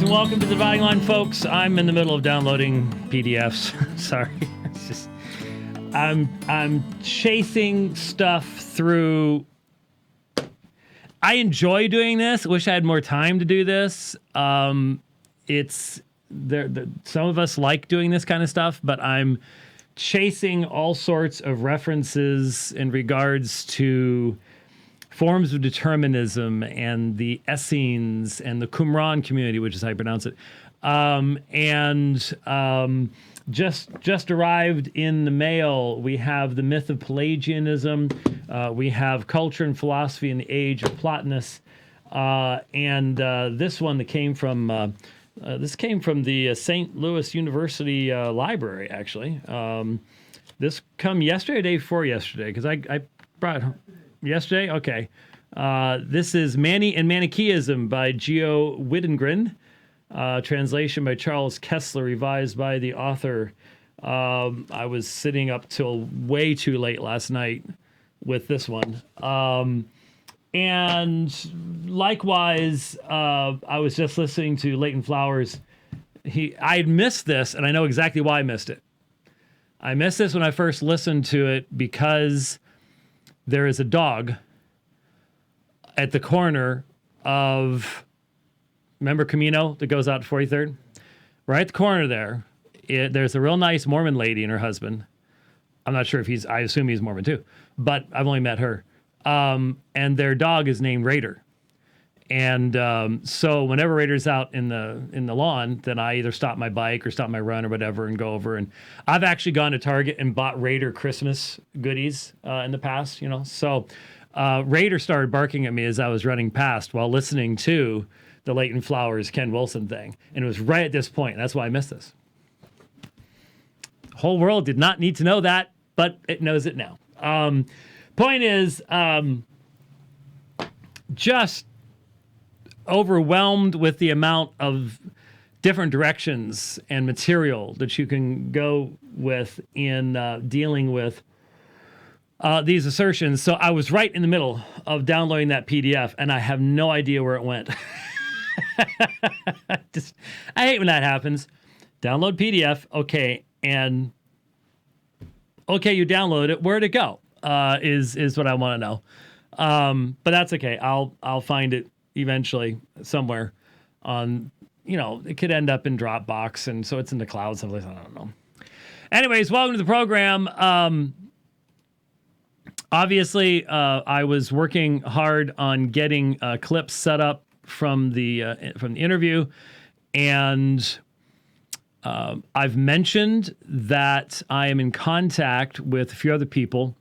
Greetings and welcome to the Dividing Line, folks. I'm in the middle of downloading PDFs. Sorry, it's just I'm chasing stuff through. I enjoy doing this. Wish I had more time to do this. It's there. Some of us like doing this kind of stuff, but I'm chasing all sorts of references in regards to forms of determinism and the Essenes and the Qumran community, which is how you pronounce it. Just arrived in the mail, we have the myth of Pelagianism. We have culture and philosophy in the age of Plotinus. This one that came from this came from the St. Louis University library, actually. This come yesterday, day before yesterday, because I brought it home. Yesterday? Okay. This is Mani and Manichaeism by Geo Widengren. Translation by Charles Kessler, revised by the author. I was sitting up till way too late last night with this one. And likewise, I was just listening to Leighton Flowers. I had missed this, and I know exactly why I missed it. I missed this when I first listened to it because there is a dog at the corner of, remember Camino that goes out to 43rd? Right at the corner there, there's a real nice Mormon lady and her husband. I'm not sure if I assume he's Mormon too, but I've only met her. And their dog is named Raider. And so whenever Raider's out in the lawn, then I either stop my bike or stop my run or whatever and go over. And I've actually gone to Target and bought Raider Christmas goodies in the past, So Raider started barking at me as I was running past while listening to the Leighton Flowers Ken Wilson thing. And it was right at this point. That's why I missed this. The whole world did not need to know that, but it knows it now. Point is, just overwhelmed with the amount of different directions and material that you can go with in dealing with these assertions. So I was right in the middle of downloading that PDF, and I have no idea where it went. I hate when that happens. Download PDF, okay, and okay, you download it. Where'd it go? Is what I want to know. But that's okay. I'll find it eventually somewhere on, it could end up in Dropbox, and so it's in the cloud someplace. I don't know. Anyways, welcome to the program. Obviously, I was working hard on getting clips set up from the interview, and I've mentioned that I am in contact with a few other people,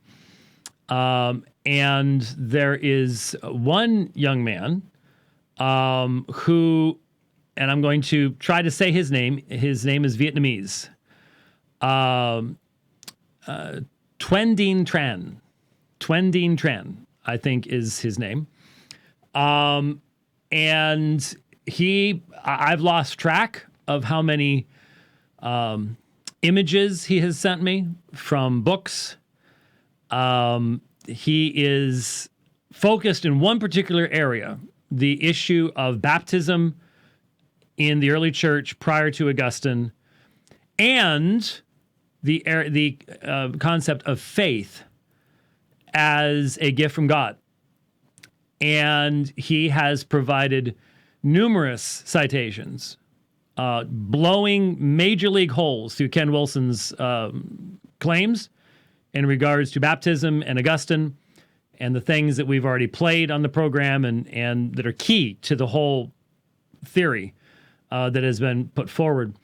and there is one young man who, and I'm going to try to say his name. His name is Vietnamese. Tuyen Dinh Tran. Tuyen Dinh Tran, I think, is his name. And I've lost track of how many images he has sent me from books. He is focused in one particular area, the issue of baptism in the early church prior to Augustine, and the concept of faith as a gift from God. And he has provided numerous citations, blowing major league holes through Ken Wilson's claims in regards to baptism and Augustine and the things that we've already played on the program and that are key to the whole theory that has been put forward.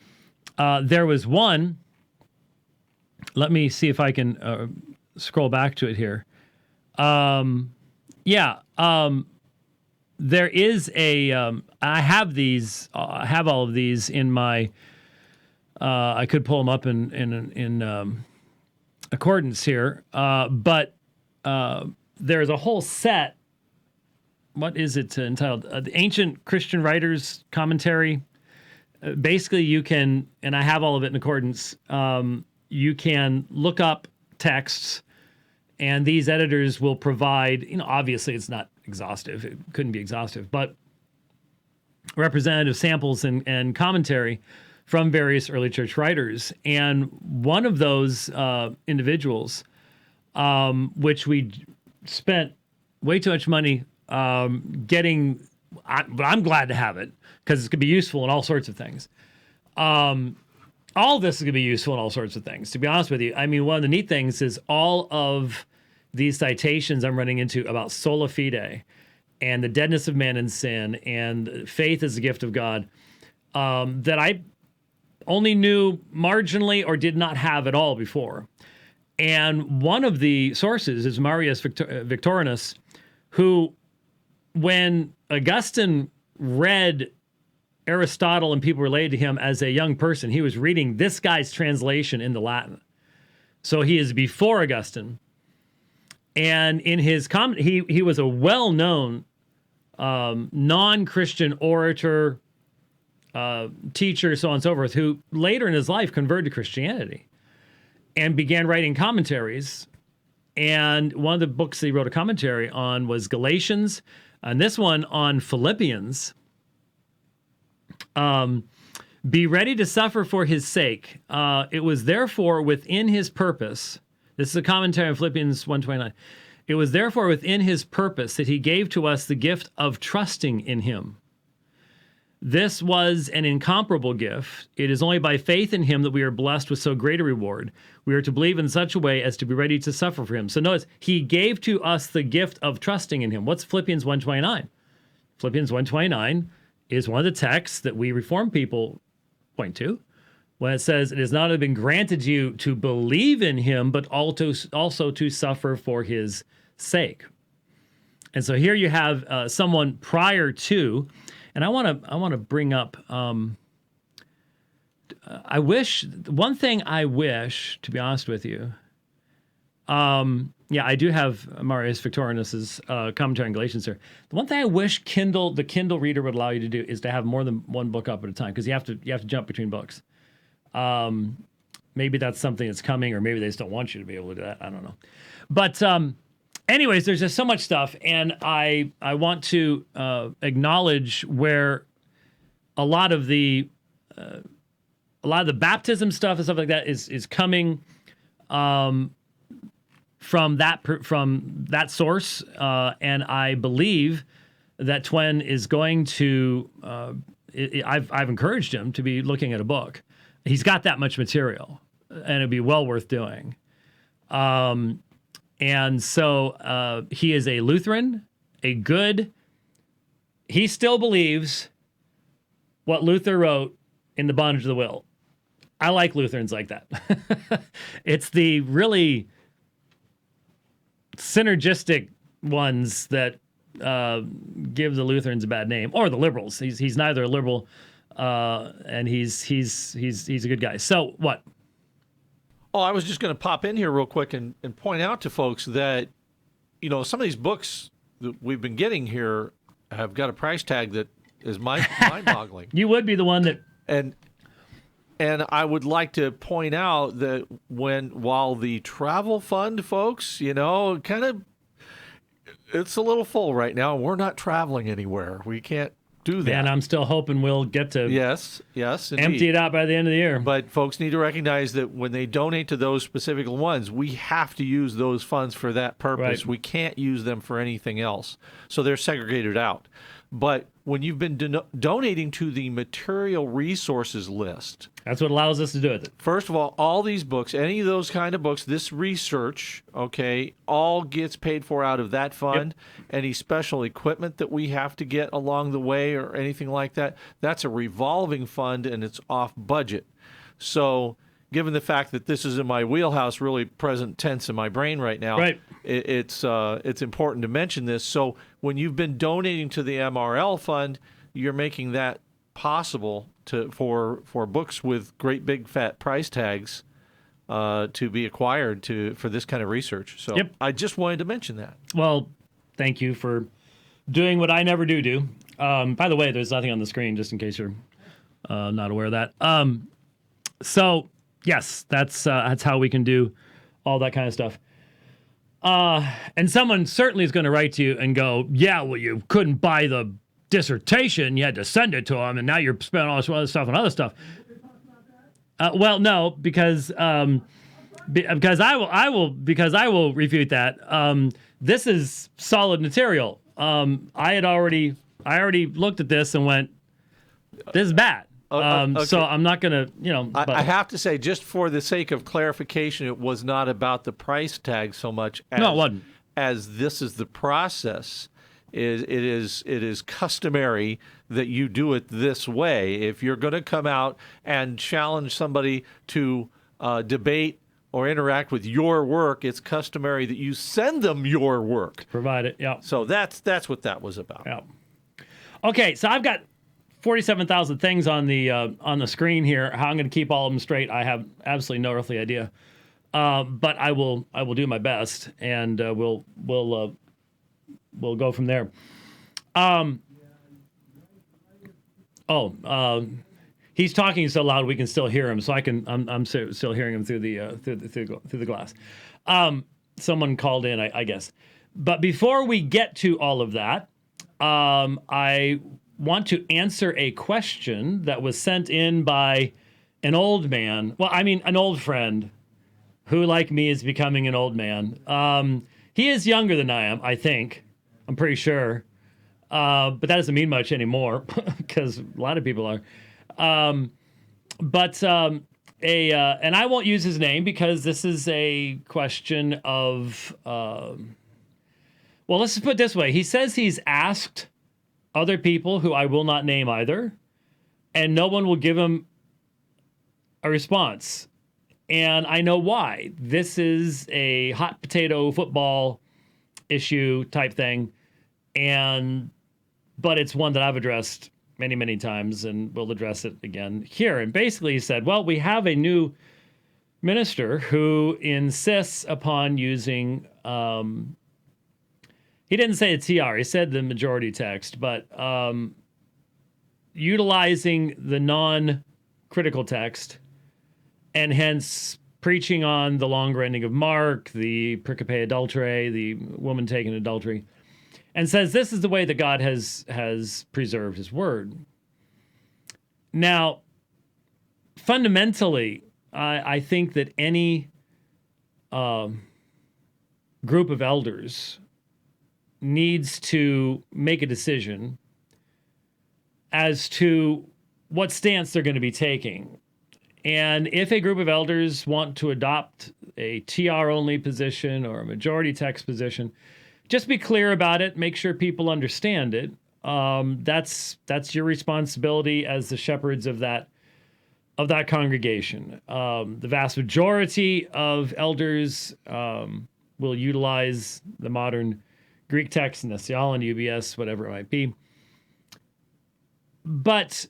There was one, let me see if I can scroll back to it here. There is I have these, I have all of these in my, I could pull them up in accordance here, but there's a whole set. What is it entitled? The Ancient Christian Writers Commentary. Basically, you can, and I have all of it in accordance, you can look up texts, and these editors will provide, obviously it's not exhaustive. It couldn't be exhaustive, but representative samples and commentary from various early church writers. And one of those individuals, which we spent way too much money getting, but I'm glad to have it because it's going to be useful in all sorts of things. All this is going to be useful in all sorts of things, to be honest with you. I mean, one of the neat things is all of these citations I'm running into about sola fide and the deadness of man in sin and faith as a gift of God that I only knew marginally or did not have at all before. And one of the sources is Marius Victorinus, who, when Augustine read Aristotle and people related to him as a young person, he was reading this guy's translation into Latin. So he is before Augustine. And in his comment, he was a well-known non-Christian orator, teacher, so on and so forth, who later in his life converted to Christianity and began writing commentaries. And one of the books that he wrote a commentary on was Galatians, and this one on Philippians. Be ready to suffer for his sake. It was therefore within his purpose. This is a commentary on Philippians 1:29. It was therefore within his purpose that he gave to us the gift of trusting in him. This was an incomparable gift. It is only by faith in him that we are blessed with so great a reward. We are to believe in such a way as to be ready to suffer for him. So notice, he gave to us the gift of trusting in him. What's Philippians 1:29? Philippians 1:29 is one of the texts that we Reformed people point to when it says, it has not only been granted to you to believe in him, but also to suffer for his sake. And so here you have someone prior to, and I want to bring up, I wish, one thing I wish, to be honest with you, yeah, I do have Marius Victorinus's commentary on Galatians here. The one thing I wish the Kindle reader would allow you to do is to have more than one book up at a time, because you have to jump between books. Maybe that's something that's coming, or maybe they just don't want you to be able to do that. I don't know. But anyways, there's just so much stuff, and I want to acknowledge where a lot of the baptism stuff and stuff like that is coming from that source, and I believe that Twen is going to. I've encouraged him to be looking at a book. He's got that much material, and it'd be well worth doing. And so he is a Lutheran, he still believes what Luther wrote in The Bondage of the Will. I like Lutherans like that. It's the really synergistic ones that give the Lutherans a bad name, or the liberals. He's neither a liberal, and he's a good guy. So what? Oh, I was just going to pop in here real quick and point out to folks that, some of these books that we've been getting here have got a price tag that is mind-boggling. You would be the one that... And I would like to point out that while the travel fund, folks, it's a little full right now. We're not traveling anywhere. We can't do that. And I'm still hoping we'll get to yes, indeed. Empty it out by the end of the year. But folks need to recognize that when they donate to those specific ones, we have to use those funds for that purpose. Right. We can't use them for anything else. So they're segregated out. But when you've been donating to the material resources list, that's what allows us to do it. First of all these books, any of those kind of books, this research, all gets paid for out of that fund. Yep. Any special equipment that we have to get along the way or anything like that, that's a revolving fund, and it's off budget. So given the fact that this is in my wheelhouse, really present tense in my brain right now, right. It's important to mention this. So when you've been donating to the MRL fund, you're making that possible for books with great big fat price tags to be acquired for this kind of research. So yep. I just wanted to mention that. Well, thank you for doing what I never do. By the way, there's nothing on the screen, just in case you're not aware of that. So yes, that's how we can do all that kind of stuff. And someone certainly is going to write to you and go, yeah, well, you couldn't buy the dissertation. You had to send it to them, and now you're spending all this other stuff on other stuff. Well, no, because I will refute that. This is solid material. I already looked at this and went, this is bad. Okay. So I'm not gonna, I have to say, just for the sake of clarification, it was not about the price tag so much as, No, it wasn't. as this is the process. It is customary that you do it this way. If you're going to come out and challenge somebody to debate or interact with your work, it's customary that you send them your work. Provide it. Yeah. So that's what that was about. Yeah. Okay, so I've got 47,000 things on the screen here. How I'm going to keep all of them straight, I have absolutely no earthly idea. But I will do my best, and we'll go from there. He's talking so loud we can still hear him, so I'm still hearing him through the glass. Someone called in, I guess. But before we get to all of that, I want to answer a question that was sent in by an old man. Well, I mean, an old friend who, like me, is becoming an old man. He is younger than I am, I think. I'm pretty sure. But that doesn't mean much anymore because a lot of people are. And I won't use his name because this is a question of, well, let's just put it this way. He says he's asked other people who I will not name either, and no one will give him a response. And I know why. This is a hot potato football issue type thing. But it's one that I've addressed many, many times, and we'll address it again here. And basically he said, well, we have a new minister who insists upon using, he didn't say a TR, he said the majority text, but utilizing the non-critical text, and hence preaching on the longer ending of Mark, the pericope adulterae, the woman taken in adultery, and says this is the way that God has preserved his word. Now, fundamentally, I think that any group of elders needs to make a decision as to what stance they're going to be taking. And if a group of elders want to adopt a TR-only position or a majority text position, just be clear about it. Make sure people understand it. That's your responsibility as the shepherds of that congregation. The vast majority of elders will utilize the modern Greek text, Nesiolon, UBS, whatever it might be. But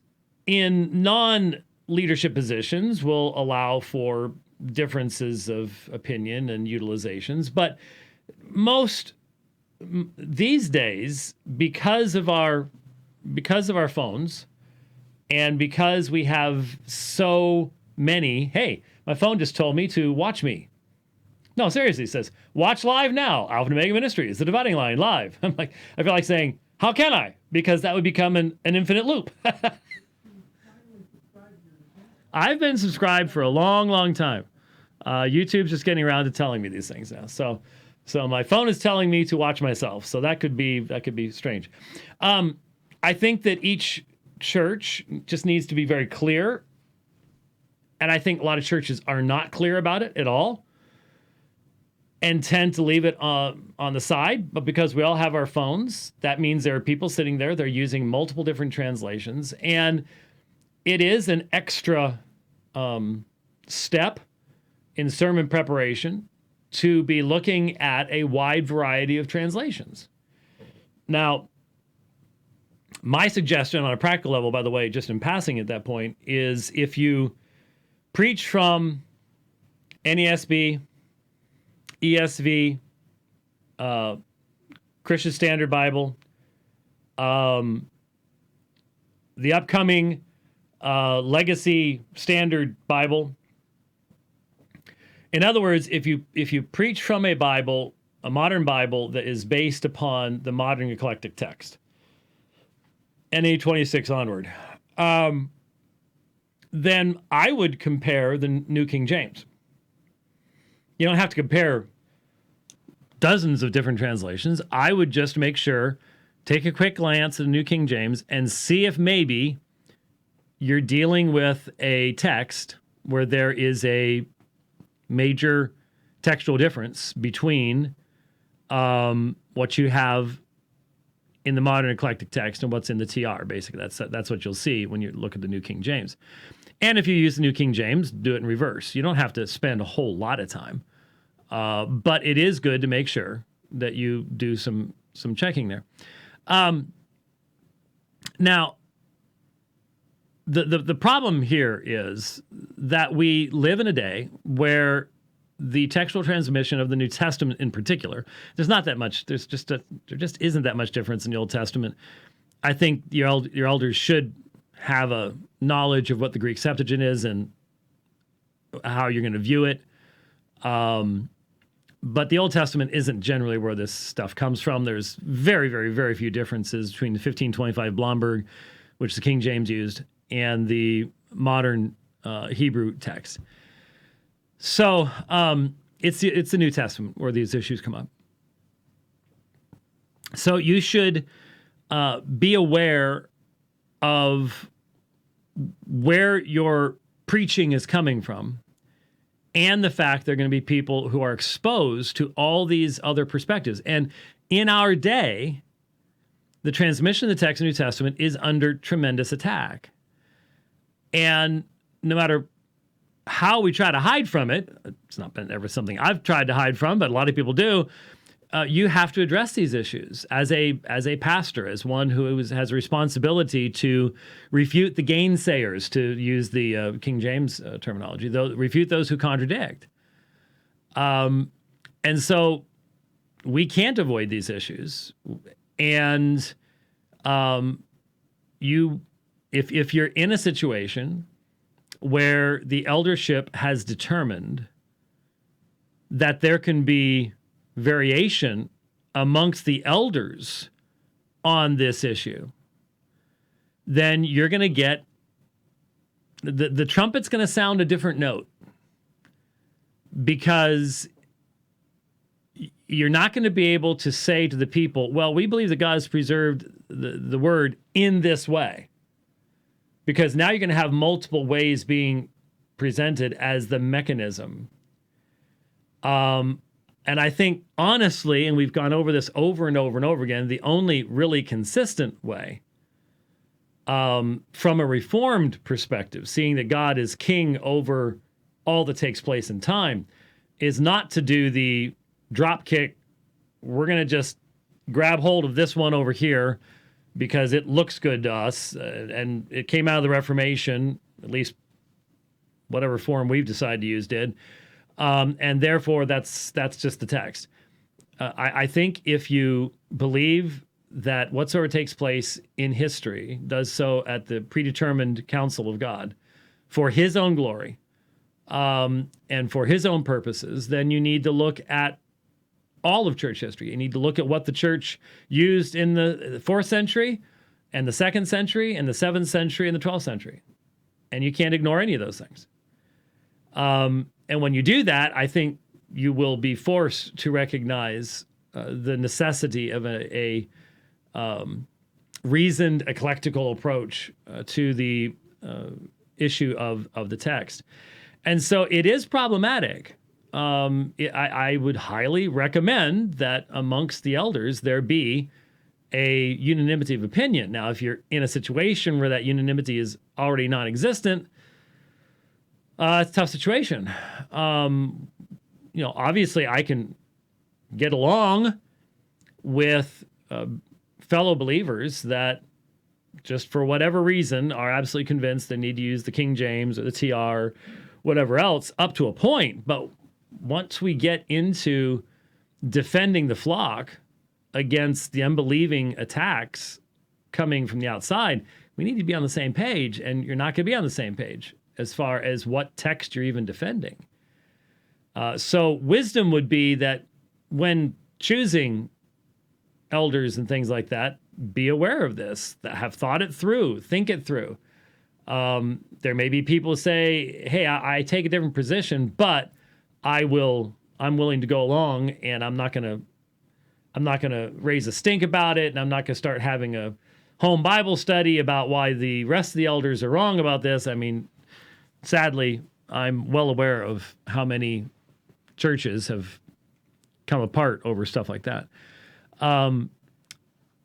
in non-leadership positions, will allow for differences of opinion and utilizations. But most these days, because of our phones, and because we have so many, hey, my phone just told me to watch me. No, seriously, it says, watch live now. Alpha and Omega Ministries, the dividing line, live. I feel like saying, how can I? Because that would become an infinite loop. I've been subscribed for a long, long time. YouTube's just getting around to telling me these things now. So my phone is telling me to watch myself. So that could be strange. I think that each church just needs to be very clear. And I think a lot of churches are not clear about it at all and tend to leave it on the side. But because we all have our phones, that means there are people sitting there. They're using multiple different translations. And it is an extra step in sermon preparation to be looking at a wide variety of translations. Now, my suggestion on a practical level, by the way, just in passing at that point, is if you preach from NESB, ESV, Christian Standard Bible, the upcoming Legacy Standard Bible. In other words, if you preach from a Bible, a modern Bible that is based upon the modern eclectic text, NA 26 onward. Then I would compare the New King James. You don't have to compare dozens of different translations. I would just make sure, take a quick glance at the New King James and see if maybe you're dealing with a text where there is a major textual difference between what you have in the modern eclectic text and what's in the TR. Basically, that's what you'll see when you look at the New King James. And if you use the New King James, do it in reverse. You don't have to spend a whole lot of time, but it is good to make sure that you do some checking there. Now, the problem here is that we live in a day where the textual transmission of the New Testament in particular, there's not that much. There just isn't that much difference in the Old Testament. I think your elders should have a knowledge of what the Greek Septuagint is and how you're going to view it. But the Old Testament isn't generally where this stuff comes from. There's very, very, very few differences between the 1525 Blomberg, which the King James used, and the modern Hebrew text. So it's the New Testament where these issues come up. So you should be aware of where your preaching is coming from and the fact there are going to be people who are exposed to all these other perspectives. And in our day, the transmission of the text of the New Testament is under tremendous attack. And no matter how we try to hide from it, it's not been ever something I've tried to hide from, but a lot of people do. You have to address these issues as a pastor, as one who has a responsibility to refute the gainsayers, to use the King James terminology, refute those who contradict. And so we can't avoid these issues. And if you're in a situation where the eldership has determined that there can be variation amongst the elders on this issue, then you're going to get the trumpet's going to sound a different note, because you're not going to be able to say to the people, well, we believe that God has preserved the word in this way, because now you're going to have multiple ways being presented as the mechanism. And I think, honestly, and we've gone over this over and over and over again, the only really consistent way, from a Reformed perspective, seeing that God is king over all that takes place in time, is not to do the drop kick, we're going to just grab hold of this one over here because it looks good to us, and it came out of the Reformation, at least whatever form we've decided to use did. And therefore, that's just the text. I think if you believe that whatsoever takes place in history does so at the predetermined counsel of God for his own glory and for his own purposes, then you need to look at all of church history. You need to look at what the church used in the 4th century and the 2nd century and the 7th century and the 12th century. And you can't ignore any of those things. And when you do that, I think you will be forced to recognize the necessity of a reasoned, eclectical approach to the issue of the text. And so it is problematic. I would highly recommend that amongst the elders there be a unanimity of opinion. Now, if you're in a situation where that unanimity is already non-existent, it's a tough situation. Obviously I can get along with fellow believers that just for whatever reason are absolutely convinced they need to use the King James or the TR, whatever else, up to a point. But once we get into defending the flock against the unbelieving attacks coming from the outside, we need to be on the same page, and you're not going to be on the same page as far as what text you're even defending. So wisdom would be that when choosing elders and things like that, be aware of this, that have thought it through, think it through. There may be people who say, hey, I take a different position, but I'm willing to go along, and I'm not going to raise a stink about it, and I'm not going to start having a home Bible study about why the rest of the elders are wrong about this. I mean, sadly, I'm well aware of how many churches have come apart over stuff like that.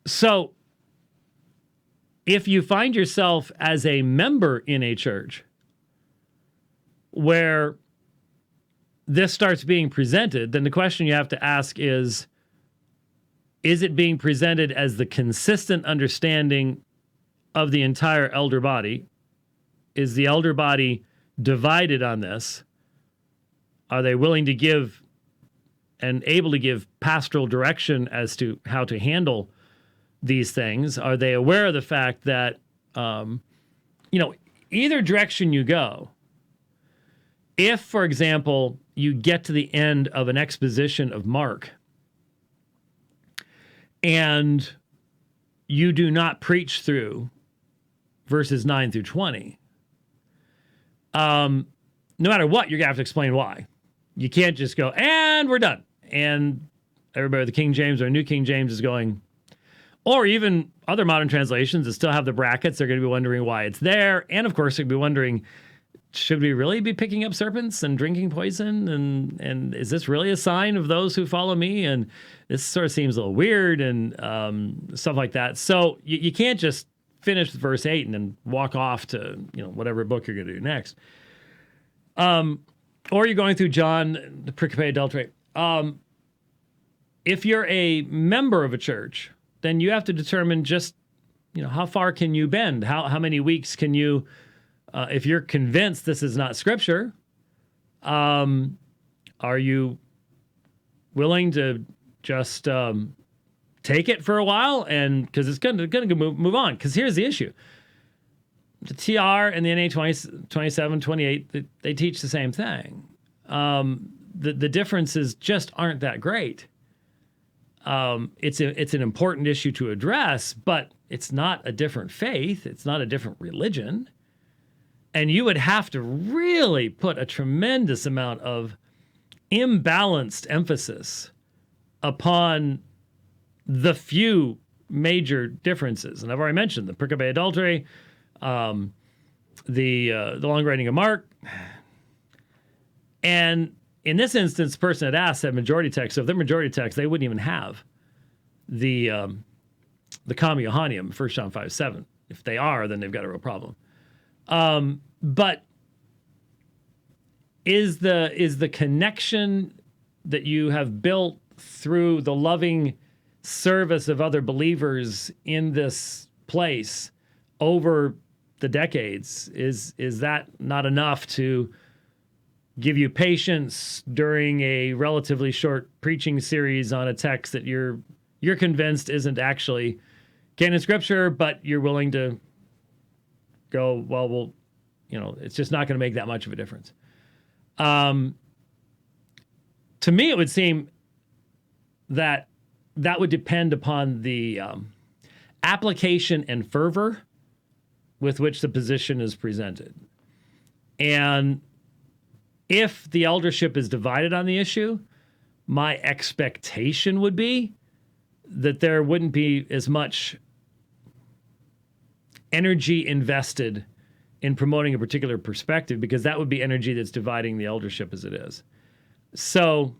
So if you find yourself as a member in a church where this starts being presented, then the question you have to ask is it being presented as the consistent understanding of the entire elder body? Is the elder body divided on this? Are they willing to give and able to give pastoral direction as to how to handle these things? Are they aware of the fact that, either direction you go, if, for example, you get to the end of an exposition of Mark and you do not preach through verses 9 through 20, no matter what, you're going to have to explain why. You can't just go, and we're done. And everybody with the King James or New King James is going, or even other modern translations that still have the brackets, they're going to be wondering why it's there. And of course, they'll be wondering, should we really be picking up serpents and drinking poison? And is this really a sign of those who follow me? And this sort of seems a little weird and stuff like that. So you can't just finish verse 8 and then walk off to whatever book you're going to do next. Or you're going through John, the pericope adultery. If you're a member of a church, then you have to determine just, how far can you bend? How many weeks can you, if you're convinced this is not scripture, are you willing to just take it for a while? And because it's going to move on. Because here's the issue. The TR and the NA 27, 28, they teach the same thing. The differences just aren't that great. It's an important issue to address, but it's not a different faith. It's not a different religion. And you would have to really put a tremendous amount of imbalanced emphasis upon the few major differences. And I've already mentioned the pericope adultery, the long writing of Mark. And in this instance, the person that asked said majority text. So if they're majority text, they wouldn't even have the Comma Johanneum, 1 John 5:7. If they are, then they've got a real problem. But is the connection that you have built through the loving service of other believers in this place over the decades, is that not enough to give you patience during a relatively short preaching series on a text that you're convinced isn't actually canon scripture, but you're willing to go, well, it's just not going to make that much of a difference. To me, it would seem that would depend upon the application and fervor with which the position is presented. And if the eldership is divided on the issue, my expectation would be that there wouldn't be as much energy invested in promoting a particular perspective, because that would be energy that's dividing the eldership as it is. So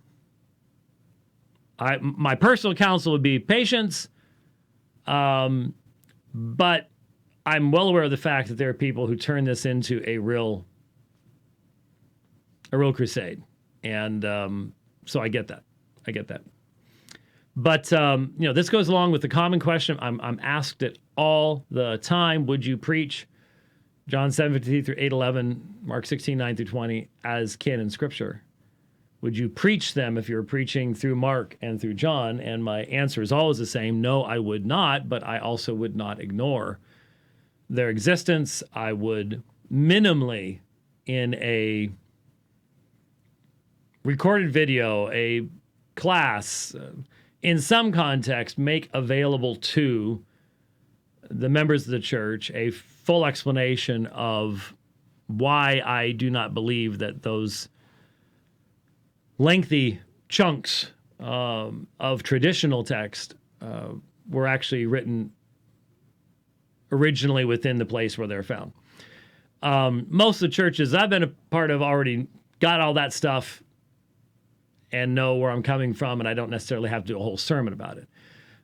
my personal counsel would be patience, but I'm well aware of the fact that there are people who turn this into a real crusade. And so I get that. But, this goes along with the common question. I'm asked it all the time. Would you preach John 7:53 through 8:11, Mark 16:9 through 20 as canon scripture? Would you preach them if you were preaching through Mark and through John? And my answer is always the same. No, I would not, but I also would not ignore their existence. I would minimally, in a recorded video, a class, in some context, make available to the members of the church a full explanation of why I do not believe that those lengthy chunks of traditional text were actually written originally within the place where they're found. Most of the churches I've been a part of already got all that stuff and know where I'm coming from, and I don't necessarily have to do a whole sermon about it.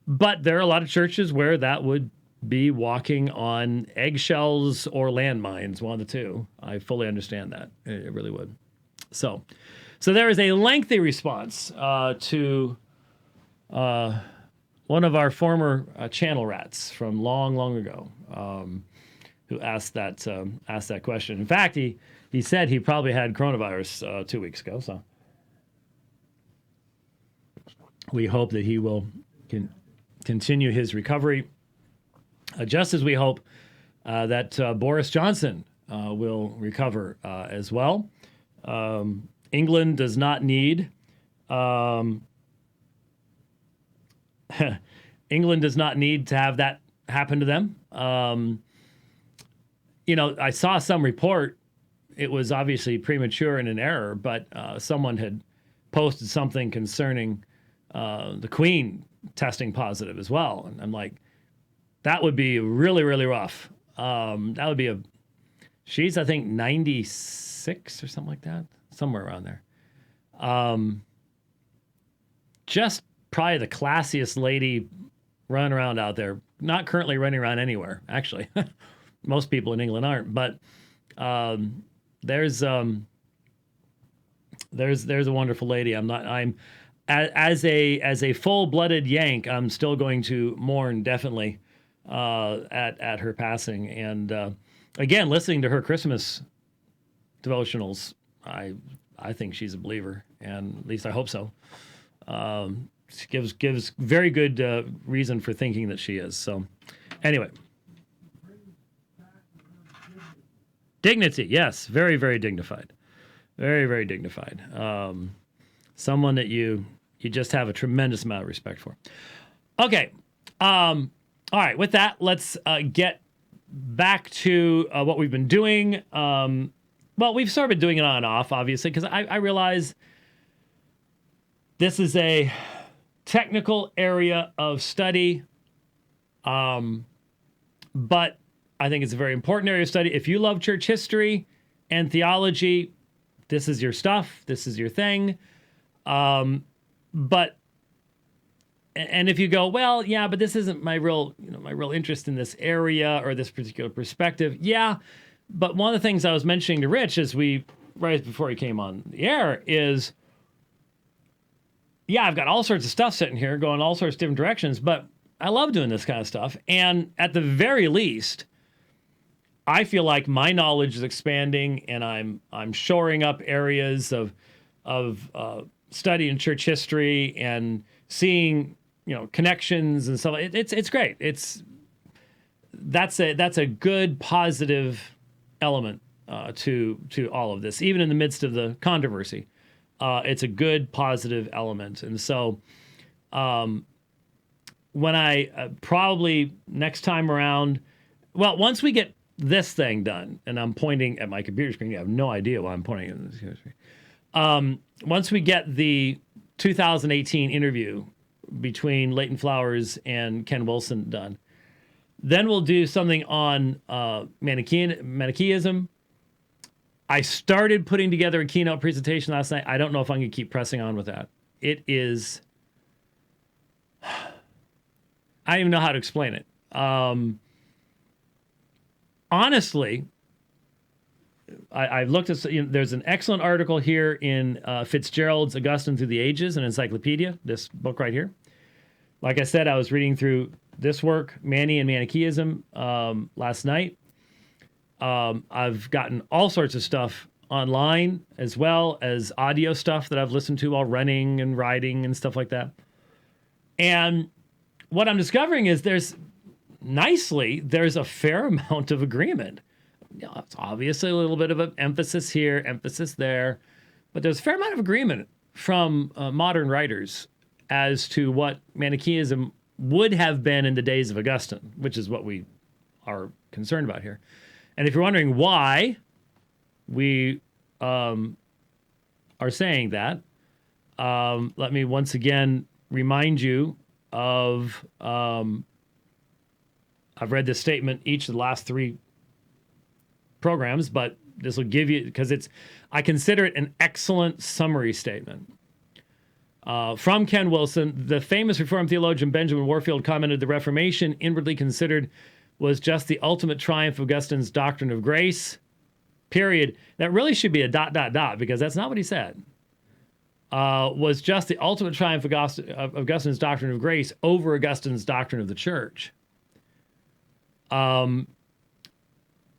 But there are a lot of churches where that would be walking on eggshells or landmines, one of the two. I fully understand that. It really would. So there is a lengthy response to one of our former channel rats from long, long ago, who asked that question. In fact, he said he probably had coronavirus 2 weeks ago. So we hope that he will continue his recovery, just as we hope that Boris Johnson will recover as well. England does not need England does not need to have that happen to them. I saw some report. It was obviously premature and an error, but someone had posted something concerning the Queen testing positive as well. And I'm like, that would be really, really rough. That would be she's, I think, 96 or something like that, somewhere around there. Just probably the classiest lady running around out there. Not currently running around anywhere, actually. Most people in England aren't, but there's a wonderful lady. As a full-blooded Yank, I'm still going to mourn definitely at her passing. And again, listening to her Christmas devotionals, I think she's a believer, and at least I hope so. She gives very good reason for thinking that she is. So, anyway. Dignity, yes, very, very dignified, very, very dignified. Someone that you just have a tremendous amount of respect for. Okay, all right. With that, let's get back to what we've been doing. Well, we've sort of been doing it on and off, obviously, because I realize this is a technical area of study, but I think it's a very important area of study. If you love church history and theology, this is your stuff. This is your thing. But if you go, well, yeah, but this isn't my real interest in this area or this particular perspective. Yeah, but one of the things I was mentioning to Rich right before he came on the air is, yeah, I've got all sorts of stuff sitting here going all sorts of different directions, but I love doing this kind of stuff. And at the very least, I feel like my knowledge is expanding, and I'm shoring up areas of study in church history and seeing connections and stuff. It's great. That's a good positive element to all of this, even in the midst of the controversy. It's a good positive element, and so when I probably next time around, well, once we get this thing done, and I'm pointing at my computer screen. You have no idea why I'm pointing at this computer screen. Once we get the 2018 interview between Leighton Flowers and Ken Wilson done, then we'll do something on Manichaeism. I started putting together a keynote presentation last night. I don't know if I'm going to keep pressing on with that. It is... I don't even know how to explain it. Honestly, I've looked at, there's an excellent article here in Fitzgerald's Augustine Through the Ages, an encyclopedia, this book right here. Like I said, I was reading through this work, Mani and Manichaeism, last night. I've gotten all sorts of stuff online, as well as audio stuff that I've listened to while running and riding and stuff like that. And what I'm discovering is there's a fair amount of agreement. It's obviously a little bit of an emphasis here, emphasis there, but there's a fair amount of agreement from modern writers as to what Manichaeism would have been in the days of Augustine, which is what we are concerned about here. And if you're wondering why we are saying that, let me once again remind you of, I've read this statement each of the last 3 programs, but this will give you, because I consider it an excellent summary statement. From Ken Wilson, the famous Reformed theologian Benjamin Warfield commented, the Reformation, inwardly considered, was just the ultimate triumph of Augustine's doctrine of grace, period. That really should be a ... because that's not what he said. Was just the ultimate triumph of Augustine's doctrine of grace over Augustine's doctrine of the church.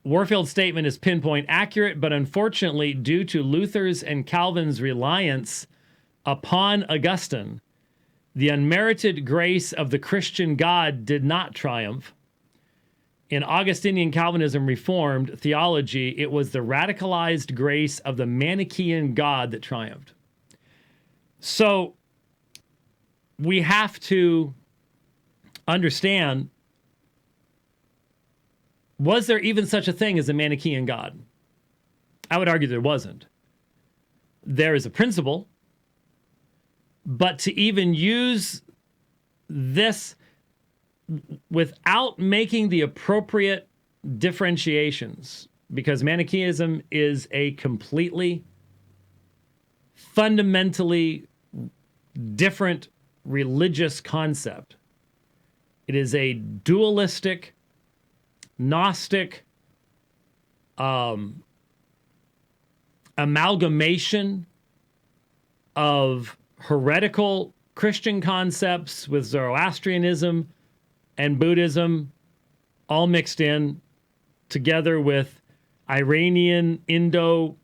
Warfield's statement is pinpoint accurate, but unfortunately, due to Luther's and Calvin's reliance upon Augustine, the unmerited grace of the Christian God did not triumph. In Augustinian Calvinism Reformed theology, it was the radicalized grace of the Manichaean God that triumphed. So we have to understand, was there even such a thing as a Manichaean God? I would argue there wasn't. There is a principle, but to even use this without making the appropriate differentiations, because Manichaeism is a completely, fundamentally different religious concept. It is a dualistic, Gnostic amalgamation of heretical Christian concepts with Zoroastrianism and Buddhism all mixed in together with Iranian, Indo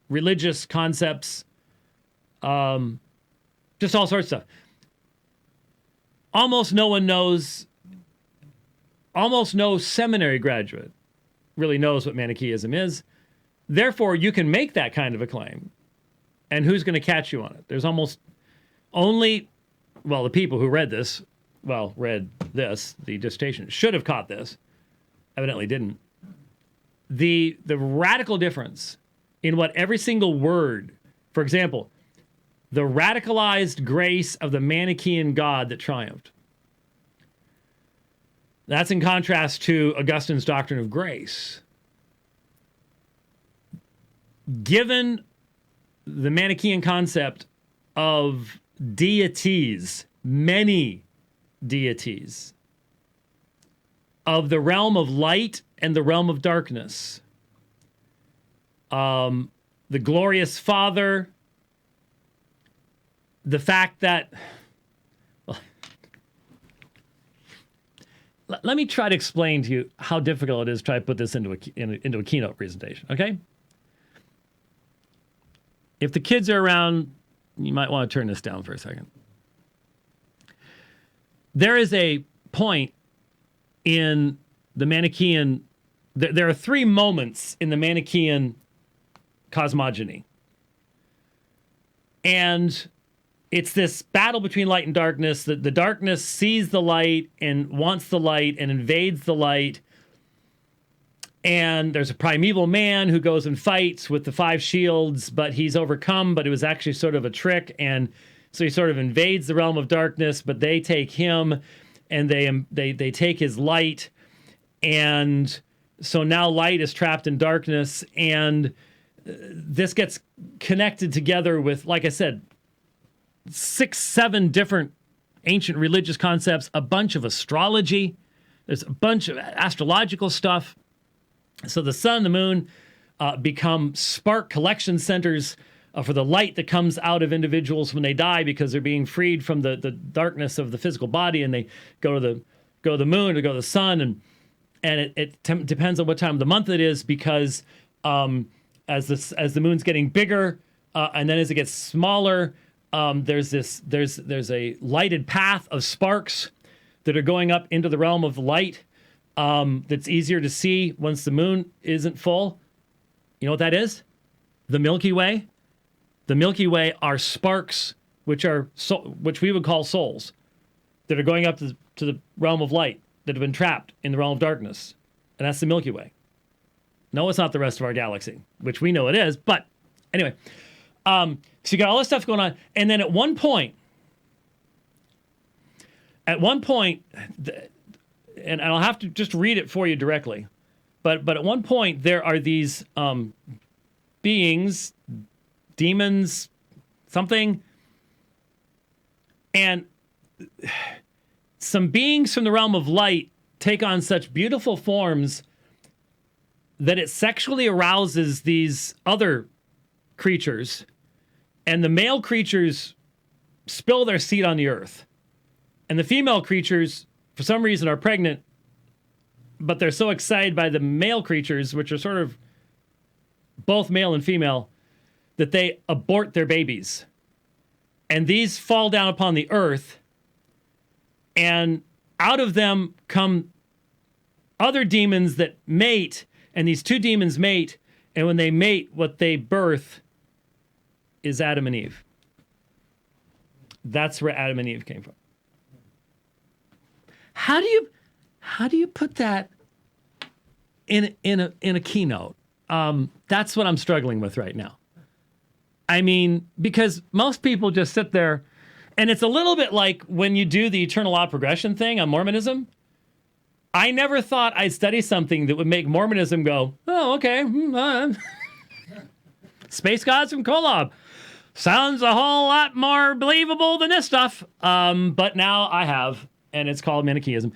religious concepts, just all sorts of stuff. Almost no seminary graduate really knows what Manichaeism is. Therefore, you can make that kind of a claim. And who's going to catch you on it? There's almost only, the people who read this, the dissertation, should have caught this. Evidently didn't. The radical difference in what every single word, for example, the radicalized grace of the Manichaean God that triumphed. That's in contrast to Augustine's doctrine of grace. Given the Manichaean concept of deities, many deities, of the realm of light and the realm of darkness, the glorious Father, the fact that, let me try to explain to you how difficult it is to try to put this into a keynote presentation, okay? If the kids are around, you might want to turn this down for a second. There is a point in the Manichaean, there are 3 moments in the Manichaean cosmogony. And it's this battle between light and darkness. The darkness sees the light and wants the light and invades the light. And there's a primeval man who goes and fights with the 5 shields, but he's overcome, but it was actually sort of a trick. And so he sort of invades the realm of darkness, but they take him and they take his light. And so now light is trapped in darkness. And this gets connected together with, like I said, 6, 7 different ancient religious concepts, a bunch of astrology. There's a bunch of astrological stuff. So the sun and the moon become spark collection centers for the light that comes out of individuals when they die, because they're being freed from the darkness of the physical body, and they go to the moon or go to the sun, and it depends on what time of the month it is, because as the moon's getting bigger, and then as it gets smaller, there's a lighted path of sparks that are going up into the realm of light. That's easier to see once the moon isn't full. You know what that is? The Milky Way. The Milky Way are sparks which we would call souls, that are going up to the realm of light, that have been trapped in the realm of darkness, and that's the Milky Way. No, it's not the rest of our galaxy, which we know it is. But anyway, so you got all this stuff going on, and then at one point, and I'll have to just read it for you directly, but at one point there are these beings, demons, something, and some beings from the realm of light take on such beautiful forms that it sexually arouses these other creatures, and the male creatures spill their seed on the earth. And the female creatures, for some reason, are pregnant, but they're so excited by the male creatures, which are sort of both male and female, that they abort their babies. And these fall down upon the earth, and out of them come other demons that mate, and these two demons mate, and when they mate, what they birth is Adam and Eve. That's where Adam and Eve came from. How do you put that in a keynote? That's what I'm struggling with right now. I mean, because most people just sit there, and it's a little bit like when you do the eternal law progression thing on Mormonism. I never thought I'd study something that would make Mormonism go, oh, okay. Space gods from Kolob. Sounds a whole lot more believable than this stuff. But now I have, and it's called Manichaeism.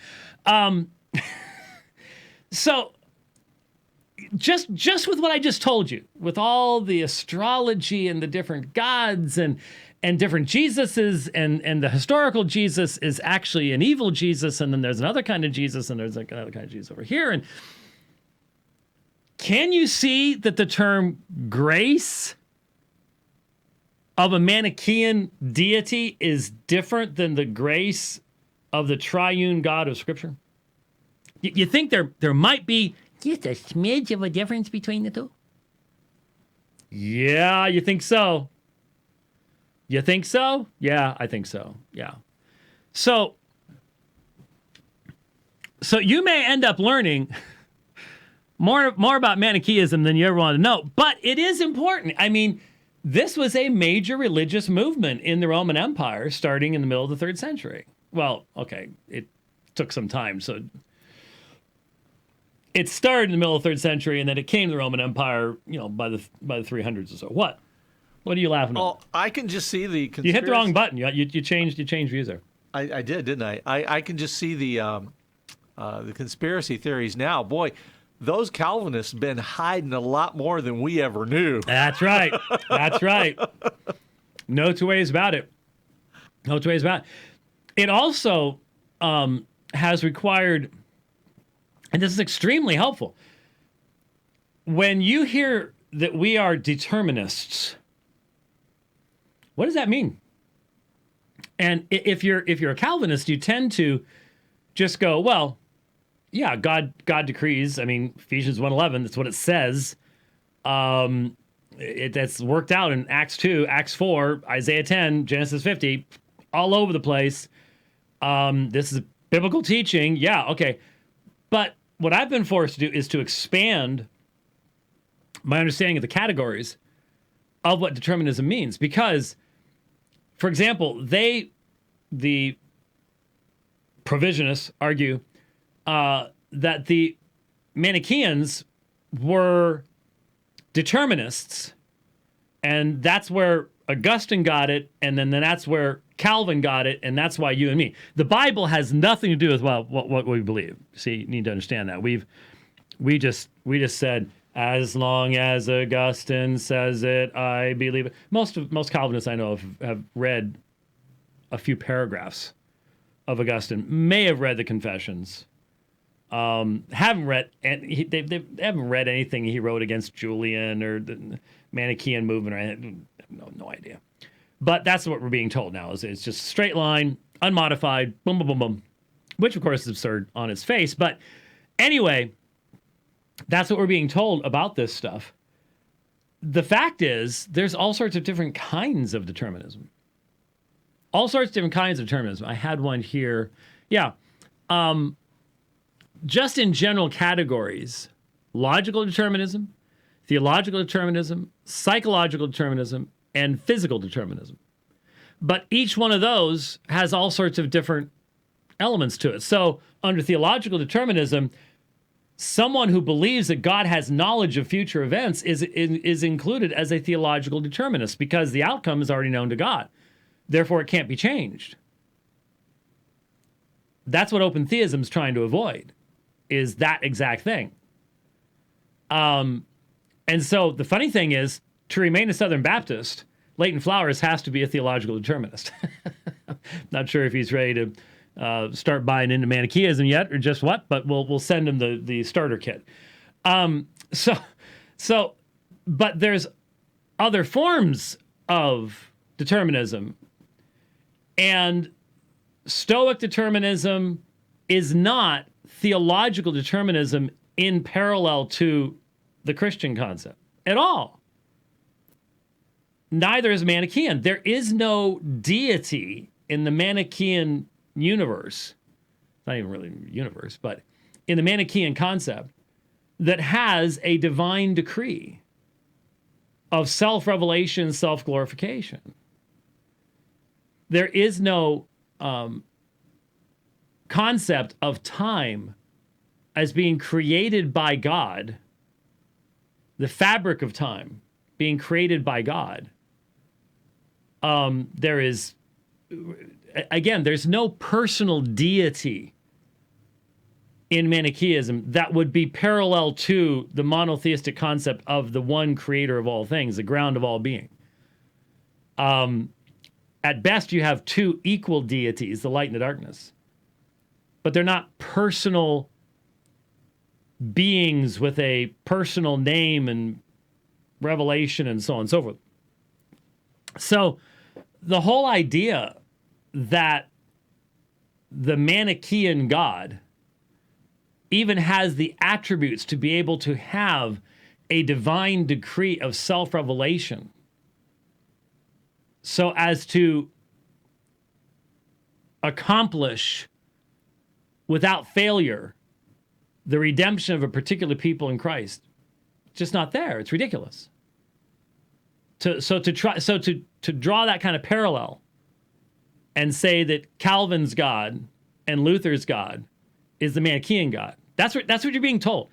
So just with what I just told you, with all the astrology and the different gods and different Jesuses, and the historical Jesus is actually an evil Jesus, and then there's another kind of Jesus, and there's another kind of Jesus over here. And can you see that the term grace of a Manichaean deity is different than the grace of the triune God of Scripture? You think there might be just a smidge of a difference between the two? Yeah, you think so? You think so? Yeah, I think so. Yeah. So you may end up learning more about Manichaeism than you ever want to know, but it is important. I mean, this was a major religious movement in the Roman Empire starting in the middle of the 3rd century. Well, okay, it took some time. So it started in the middle of the 3rd century, and then it came to the Roman Empire, by the 300s or so. What are you laughing at? Well, I can just see the conspiracy. You hit the wrong button. You changed views there. I did, didn't I? I can just see the conspiracy theories now. Boy, those Calvinists have been hiding a lot more than we ever knew. That's right. That's right. No two ways about it. No two ways about it. It also has required, and this is extremely helpful, when you hear that we are determinists, what does that mean? And if you're a Calvinist, you tend to just go, well, yeah, God decrees. I mean, Ephesians 1:11, that's what it says. That's worked out in Acts 2, Acts 4, Isaiah 10, Genesis 50, all over the place. This is biblical teaching. Yeah, okay. But what I've been forced to do is to expand my understanding of the categories of what determinism means. Because, for example, the provisionists argue that the Manichaeans were determinists, and that's where Augustine got it, and then that's where Calvin got it, and that's why you and me. The Bible has nothing to do with what we believe. See, you need to understand that. We just said, as long as Augustine says it, I believe it. Most Calvinists I know have read a few paragraphs of Augustine, may have read the Confessions. Haven't read, and they haven't read anything he wrote against Julian or the Manichaean movement. Or anything. No idea. But that's what we're being told now. Is it's just straight line, unmodified, boom, boom, boom, boom, which of course is absurd on its face. But anyway, that's what we're being told about this stuff. The fact is, there's all sorts of different kinds of determinism. all sorts of different kinds of determinism. I had one here. Yeah. Just in general categories, logical determinism, theological determinism, psychological determinism, and physical determinism. But each one of those has all sorts of different elements to it. So under theological determinism, someone who believes that God has knowledge of future events is included as a theological determinist because the outcome is already known to God. Therefore, it can't be changed. That's what open theism is trying to avoid, is that exact thing. And so the funny thing is, to remain a Southern Baptist, Leighton Flowers has to be a theological determinist. Not sure if he's ready to start buying into Manichaeism yet or just what, but we'll send him the starter kit. But there's other forms of determinism, and Stoic determinism is not theological determinism in parallel to the Christian concept at all. Neither is Manichaean. There is no deity in the Manichaean universe, not even really universe, but in the Manichaean concept, that has a divine decree of self-revelation, self-glorification. There is no concept of time as being created by God, the fabric of time being created by God. There is, again, there's no personal deity in Manichaeism that would be parallel to the monotheistic concept of the one creator of all things, the ground of all being. At best, you have two equal deities, the light and the darkness, but they're not personal beings with a personal name and revelation and so on and so forth. So the whole idea that the Manichaean God even has the attributes to be able to have a divine decree of self-revelation so as to accomplish without failure the redemption of a particular people in Christ, it's just not there. It's ridiculous. To draw that kind of parallel and say that Calvin's God and Luther's God is the Manichaean God. That's what you're being told.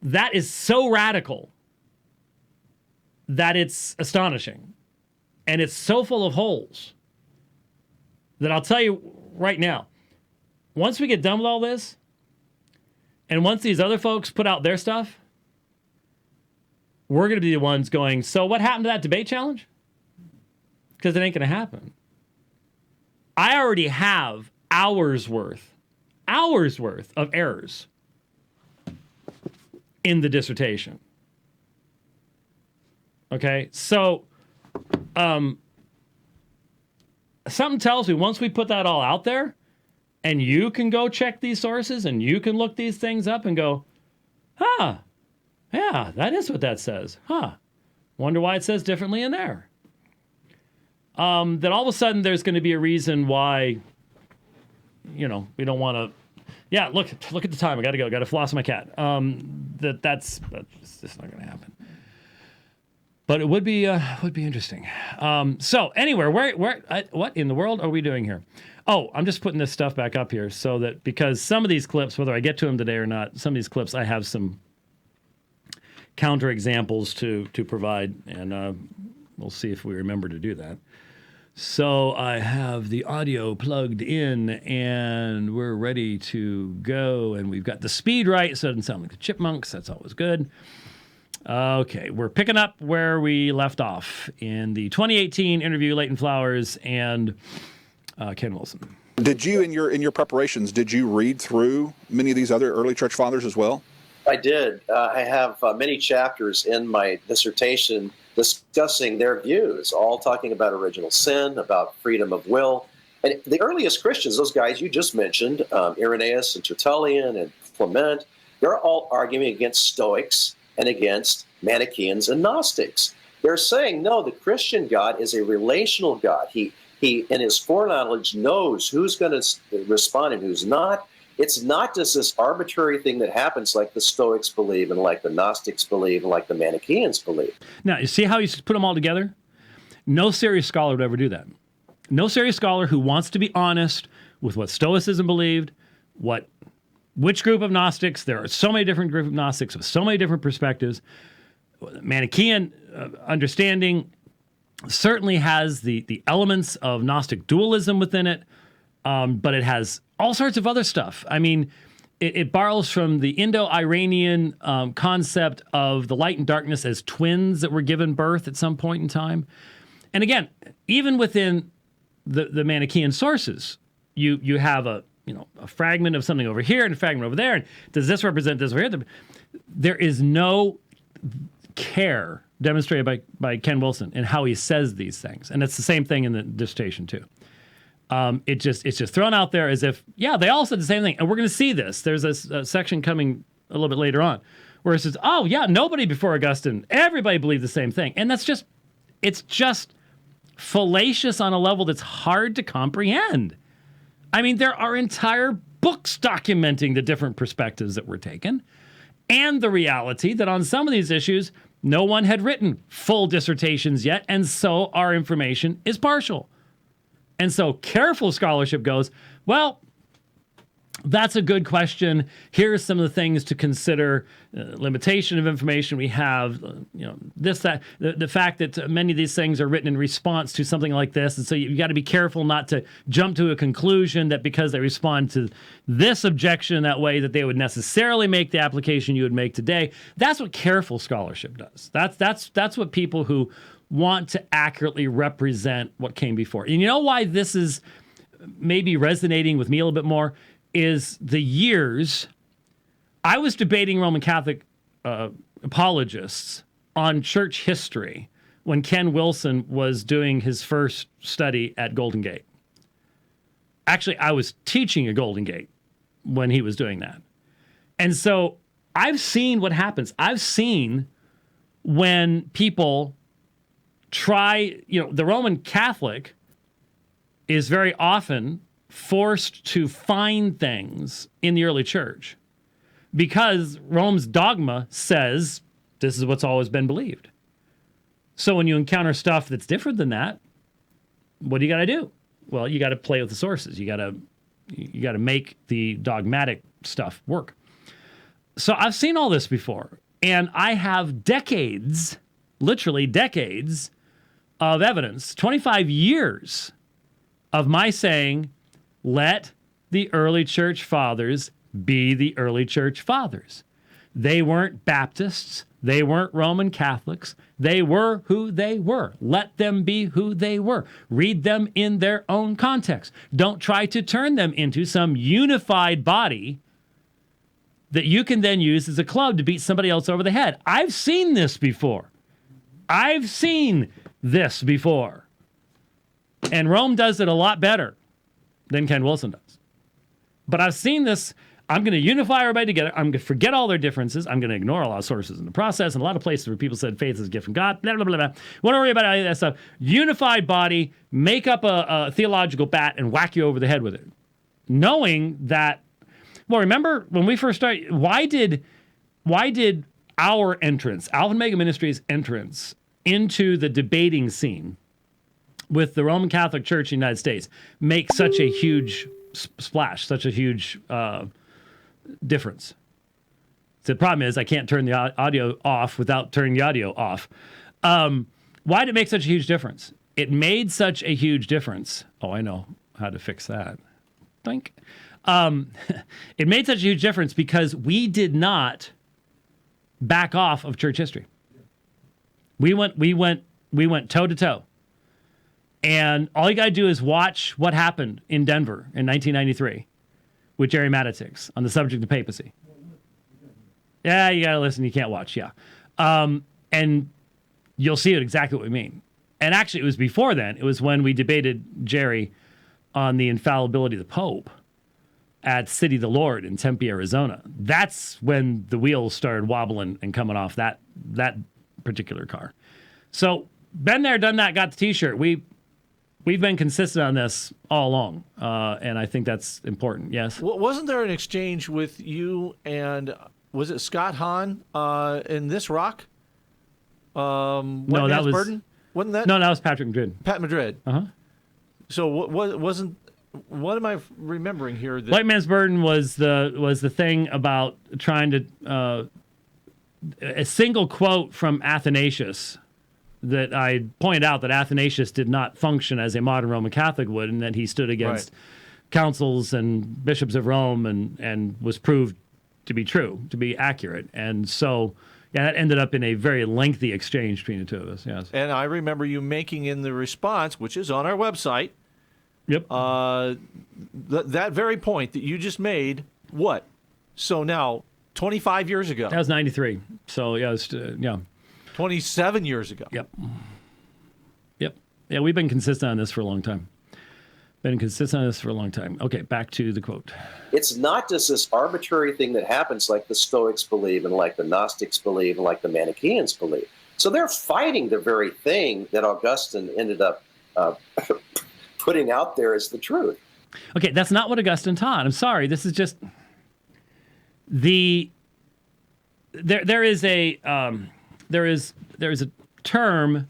That is so radical that it's astonishing. And it's so full of holes that I'll tell you right now, once we get done with all this, and once these other folks put out their stuff, we're going to be the ones going, so what happened to that debate challenge? Because it ain't going to happen. I already have hours worth of errors in the dissertation. Okay, so something tells me once we put that all out there, and you can go check these sources, and you can look these things up and go, yeah, that is what that says. Wonder why it says differently in there. That all of a sudden there's going to be a reason why, we don't want to. Yeah, look at the time. I got to go. Got to floss my cat. That's just not going to happen. But it would be interesting. So anyway, what in the world are we doing here? Oh, I'm just putting this stuff back up here so that because some of these clips, whether I get to them today or not, some of these clips I have some counter examples to provide, and we'll see if we remember to do that. So I have the audio plugged in, and we're ready to go, and we've got the speed right, so it doesn't sound like the Chipmunks. That's always good. Okay, we're picking up where we left off in the 2018 interview, Leighton Flowers and Ken Wilson. Did you, in your preparations, did you read through many of these other early church fathers as well? I did. I have many chapters in my dissertation discussing their views, all talking about original sin, about freedom of will. And the earliest Christians, those guys you just mentioned, Irenaeus and Tertullian and Clement, they're all arguing against Stoics and against Manichaeans and Gnostics. They're saying, no, the Christian God is a relational God. He He, in his foreknowledge, knows who's going to respond and who's not. It's not just this arbitrary thing that happens like the Stoics believe and like the Gnostics believe and like the Manichaeans believe. Now, you see how you put them all together? No serious scholar would ever do that. No serious scholar who wants to be honest with what Stoicism believed, which group of Gnostics, there are so many different groups of Gnostics with so many different perspectives. Manichaean understanding certainly has the elements of Gnostic dualism within it, but it has all sorts of other stuff. I mean, it borrows from the Indo-Iranian concept of the light and darkness as twins that were given birth at some point in time. And again, even within the Manichaean sources, you have a fragment of something over here and a fragment over there. And does this represent this over here? There is no care demonstrated by Ken Wilson in how he says these things. And it's the same thing in the dissertation too. It's just thrown out there as if, yeah, they all said the same thing. And we're going to see this. There's a section coming a little bit later on where it says, oh yeah, nobody before Augustine, everybody believed the same thing. And it's just fallacious on a level that's hard to comprehend. I mean, there are entire books documenting the different perspectives that were taken and the reality that on some of these issues, no one had written full dissertations yet, and so our information is partial. And so careful scholarship goes, well, that's a good question. Here's some of the things to consider. Limitation of information we have, this, that, the fact that many of these things are written in response to something like this. And so you got to be careful not to jump to a conclusion that because they respond to this objection in that way that they would necessarily make the application you would make today. That's what careful scholarship does. That's what people who want to accurately represent what came before. And you know why this is maybe resonating with me a little bit more? Is the years I was debating Roman Catholic apologists on church history when Ken Wilson was doing his first study at Golden Gate. Actually, I was teaching at Golden Gate when he was doing that. And so I've seen what happens. I've seen when people try, the Roman Catholic is very often forced to find things in the early church because Rome's dogma says this is what's always been believed. So when you encounter stuff that's different than that, what do you got to do? Well, you got to play with the sources. You got to make the dogmatic stuff work. So I've seen all this before, and I have decades, literally decades of evidence, 25 years of my saying, let the early church fathers be the early church fathers. They weren't Baptists. They weren't Roman Catholics. They were who they were. Let them be who they were. Read them in their own context. Don't try to turn them into some unified body that you can then use as a club to beat somebody else over the head. I've seen this before. I've seen this before. And Rome does it a lot better than Ken Wilson does. But I've seen this. I'm going to unify everybody together. I'm going to forget all their differences. I'm going to ignore a lot of sources in the process and a lot of places where people said faith is a gift from God, blah, blah, blah, blah. Won't worry about any of that stuff. Unified body, make up a theological bat and whack you over the head with it. Knowing that, well, remember when we first started, why did our entrance, Alpha and Omega Ministries' entrance into the debating scene with the Roman Catholic Church in the United States make such a huge splash, such a huge difference? The problem is I can't turn the audio off without turning the audio off. Why did it make such a huge difference? It made such a huge difference. Oh, I know how to fix that. Think. It made such a huge difference because we did not back off of church history. We went toe to toe. And all you got to do is watch what happened in Denver in 1993 with Jerry Matetics on the subject of papacy. Yeah, you got to listen. You can't watch. Yeah. And you'll see exactly what we mean. And actually, it was before then. It was when we debated Jerry on the infallibility of the Pope at City of the Lord in Tempe, Arizona. That's when the wheels started wobbling and coming off that particular car. So been there, done that, got the T-shirt. We we've been consistent on this all along, and I think that's important. Yes. Wasn't there an exchange with you and was it Scott Hahn in This Rock? No, that was Burden? Wasn't that? No, that was Patrick Madrid. Pat Madrid. Uh huh. So what am I remembering here? White Man's Burden was the thing about trying to a single quote from Athanasius that I pointed out that Athanasius did not function as a modern Roman Catholic would, and that he stood against councils and bishops of Rome and was proved to be true, to be accurate. And so, yeah, that ended up in a very lengthy exchange between the two of us, yes. And I remember you making in the response, which is on our website, Yep. that very point that you just made, what? So now, 25 years ago. That was 93. So, yeah, it was, yeah. 27 years ago. Yep. Yeah, we've been consistent on this for a long time. Okay, back to the quote. It's not just this arbitrary thing that happens like the Stoics believe and like the Gnostics believe and like the Manichaeans believe. So they're fighting the very thing that Augustine ended up putting out there as the truth. Okay, that's not what Augustine taught. I'm sorry. This is just there is a term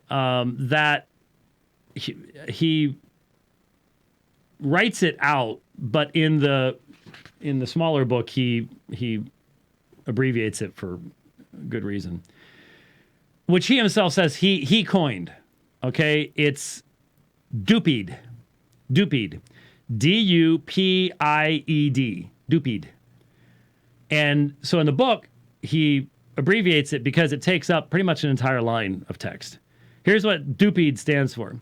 that he writes it out, but in the smaller book he abbreviates it for good reason, which he himself says he coined. Okay, it's Dupied, Dupied, Dupied. And so in the book, he abbreviates it because it takes up pretty much an entire line of text. Here's what Dupied stands for: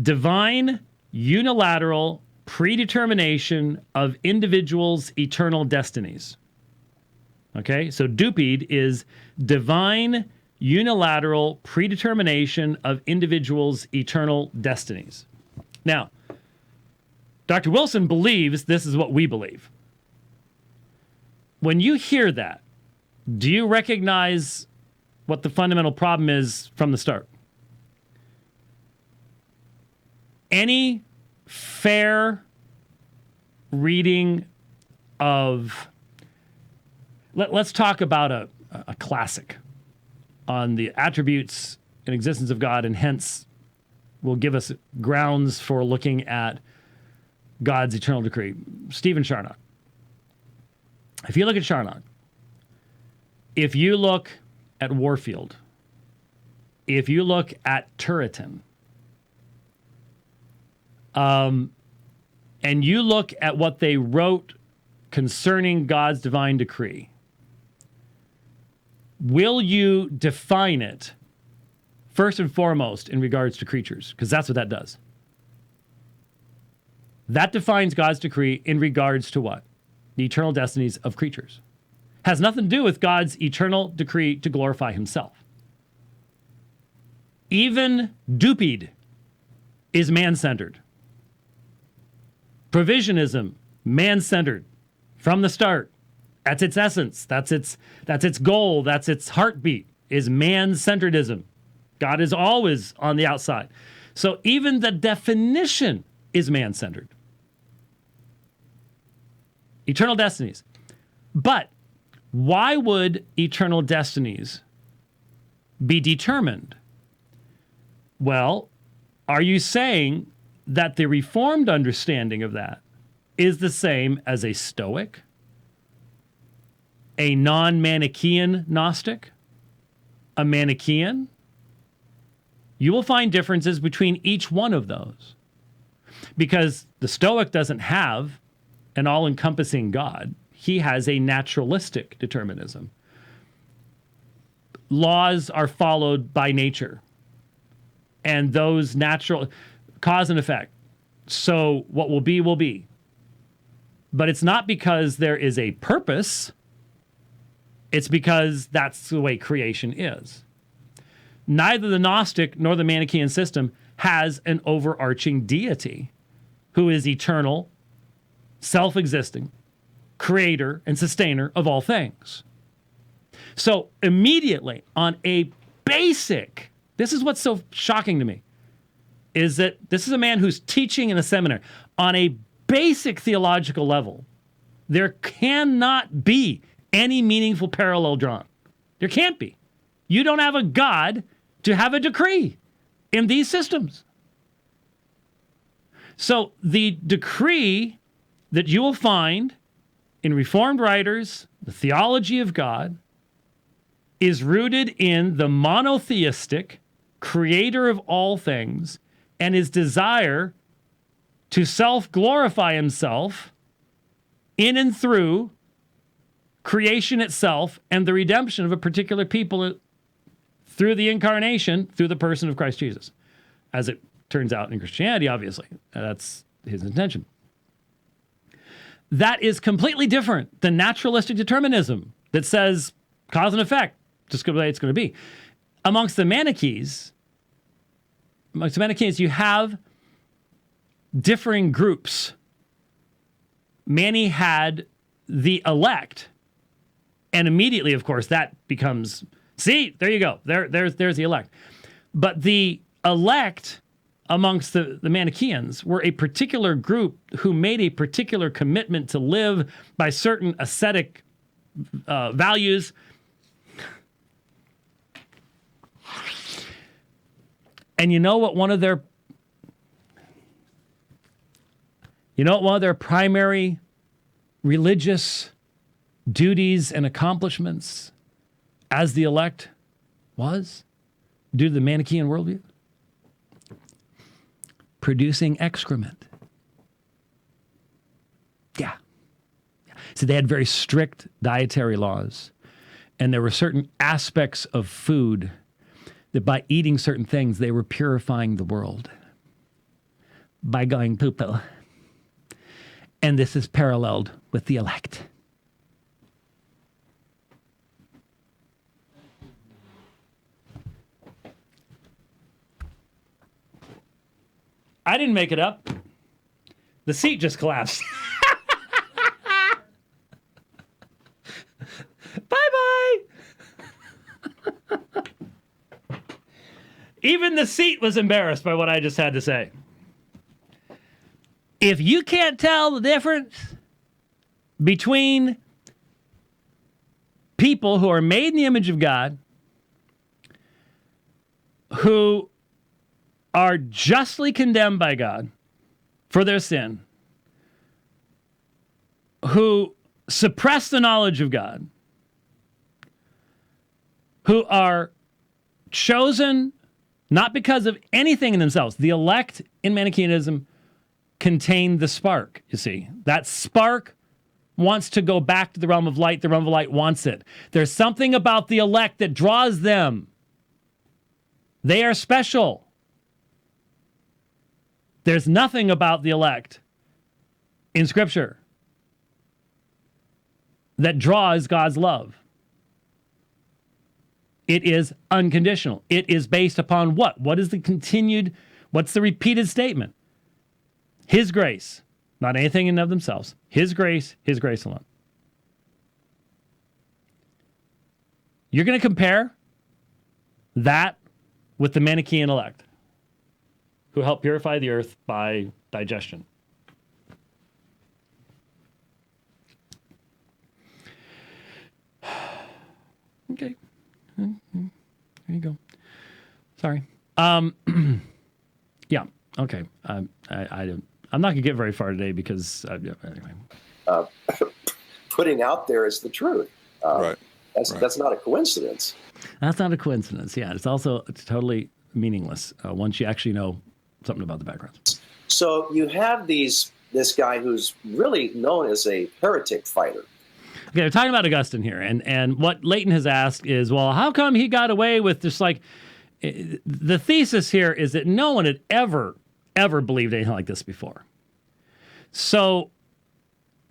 divine unilateral predetermination of individuals' eternal destinies. Okay, so Dupied is divine unilateral predetermination of individuals' eternal destinies. Now, Dr. Wilson believes this is what we believe. When you hear that, do you recognize what the fundamental problem is from the start? Any fair reading of... Let's talk about a classic on the attributes and existence of God, and hence will give us grounds for looking at God's eternal decree. Stephen Charnock. If you look at Charnock, if you look at Warfield, if you look at Turretin, and you look at what they wrote concerning God's divine decree, will you define it first and foremost in regards to creatures? Because that's what that does. That defines God's decree in regards to what? The eternal destinies of creatures. Has nothing to do with God's eternal decree to glorify himself. Even Dupied is man-centered. Provisionism, man-centered from the start. That's its essence. That's its goal. That's its heartbeat, is man-centeredism. God is always on the outside. So even the definition is man-centered. Eternal destinies. But why would eternal destinies be determined? Well, are you saying that the Reformed understanding of that is the same as a Stoic, a non-Manichaean Gnostic, a Manichaean? You will find differences between each one of those, because the Stoic doesn't have an all-encompassing God. He has a naturalistic determinism. Laws are followed by nature, and those natural cause and effect. So what will be, will be. But it's not because there is a purpose. It's because that's the way creation is. Neither the Gnostic nor the Manichaean system has an overarching deity who is eternal, self-existing, creator and sustainer of all things. So immediately on a basic, this is what's so shocking to me, is that this is a man who's teaching in a seminary on a basic theological level. There cannot be any meaningful parallel drawn. There can't be. You don't have a God to have a decree in these systems. So the decree that you will find in Reformed writers, the theology of God, is rooted in the monotheistic creator of all things and his desire to self-glorify himself in and through creation itself and the redemption of a particular people through the incarnation, through the person of Christ Jesus. As it turns out in Christianity, obviously. That's his intention. That is completely different than naturalistic determinism that says cause and effect, just the way it's going to be. Amongst the Manichees, you have differing groups. Mani had the elect, and immediately, of course, that becomes, see, there you go. There's the elect. But the elect amongst the Manichaeans were a particular group who made a particular commitment to live by certain ascetic values. And you know what one of their primary religious duties and accomplishments as the elect was, due to the Manichaean worldview? Producing excrement. Yeah. So they had very strict dietary laws. And there were certain aspects of food that by eating certain things, they were purifying the world by going poo-poo. And this is paralleled with the elect. I didn't make it up. The seat just collapsed. Bye-bye. Even the seat was embarrassed by what I just had to say. If you can't tell the difference between people who are made in the image of God, who are justly condemned by God for their sin, who suppress the knowledge of God, who are chosen not because of anything in themselves. The elect in Manichaeanism contain the spark, you see. That spark wants to go back to the realm of light. The realm of light wants it. There's something about the elect that draws them. They are special. There's nothing about the elect in Scripture that draws God's love. It is unconditional. It is based upon what? What's the repeated statement? His grace, not anything in and of themselves. His grace alone. You're going to compare that with the Manichaean elect, who help purify the earth by digestion. Okay. There you go. Sorry. Yeah. Okay. I'm not gonna get very far today because anyway. Putting out there is the truth. Right. That's not a coincidence. That's not a coincidence. Yeah. It's totally meaningless once you actually know something about the background. So you have this guy who's really known as a heretic fighter. Okay, we're talking about Augustine here, and what Leighton has asked is, well, how come he got away with just like the thesis here is that no one had ever believed anything like this before. So,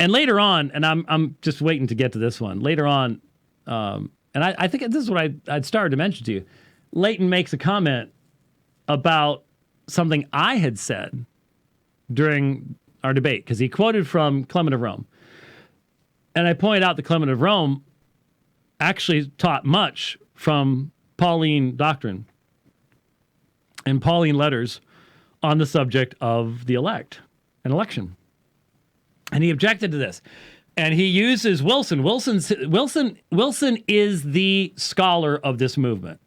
and later on, and I'm just waiting to get to this one. Later on, and I think this is what I'd started to mention to you. Leighton makes a comment about something I had said during our debate, because he quoted from Clement of Rome. And I pointed out that Clement of Rome actually taught much from Pauline doctrine and Pauline letters on the subject of the elect, an election. And he objected to this. And he uses Wilson. Wilson is the scholar of this movement.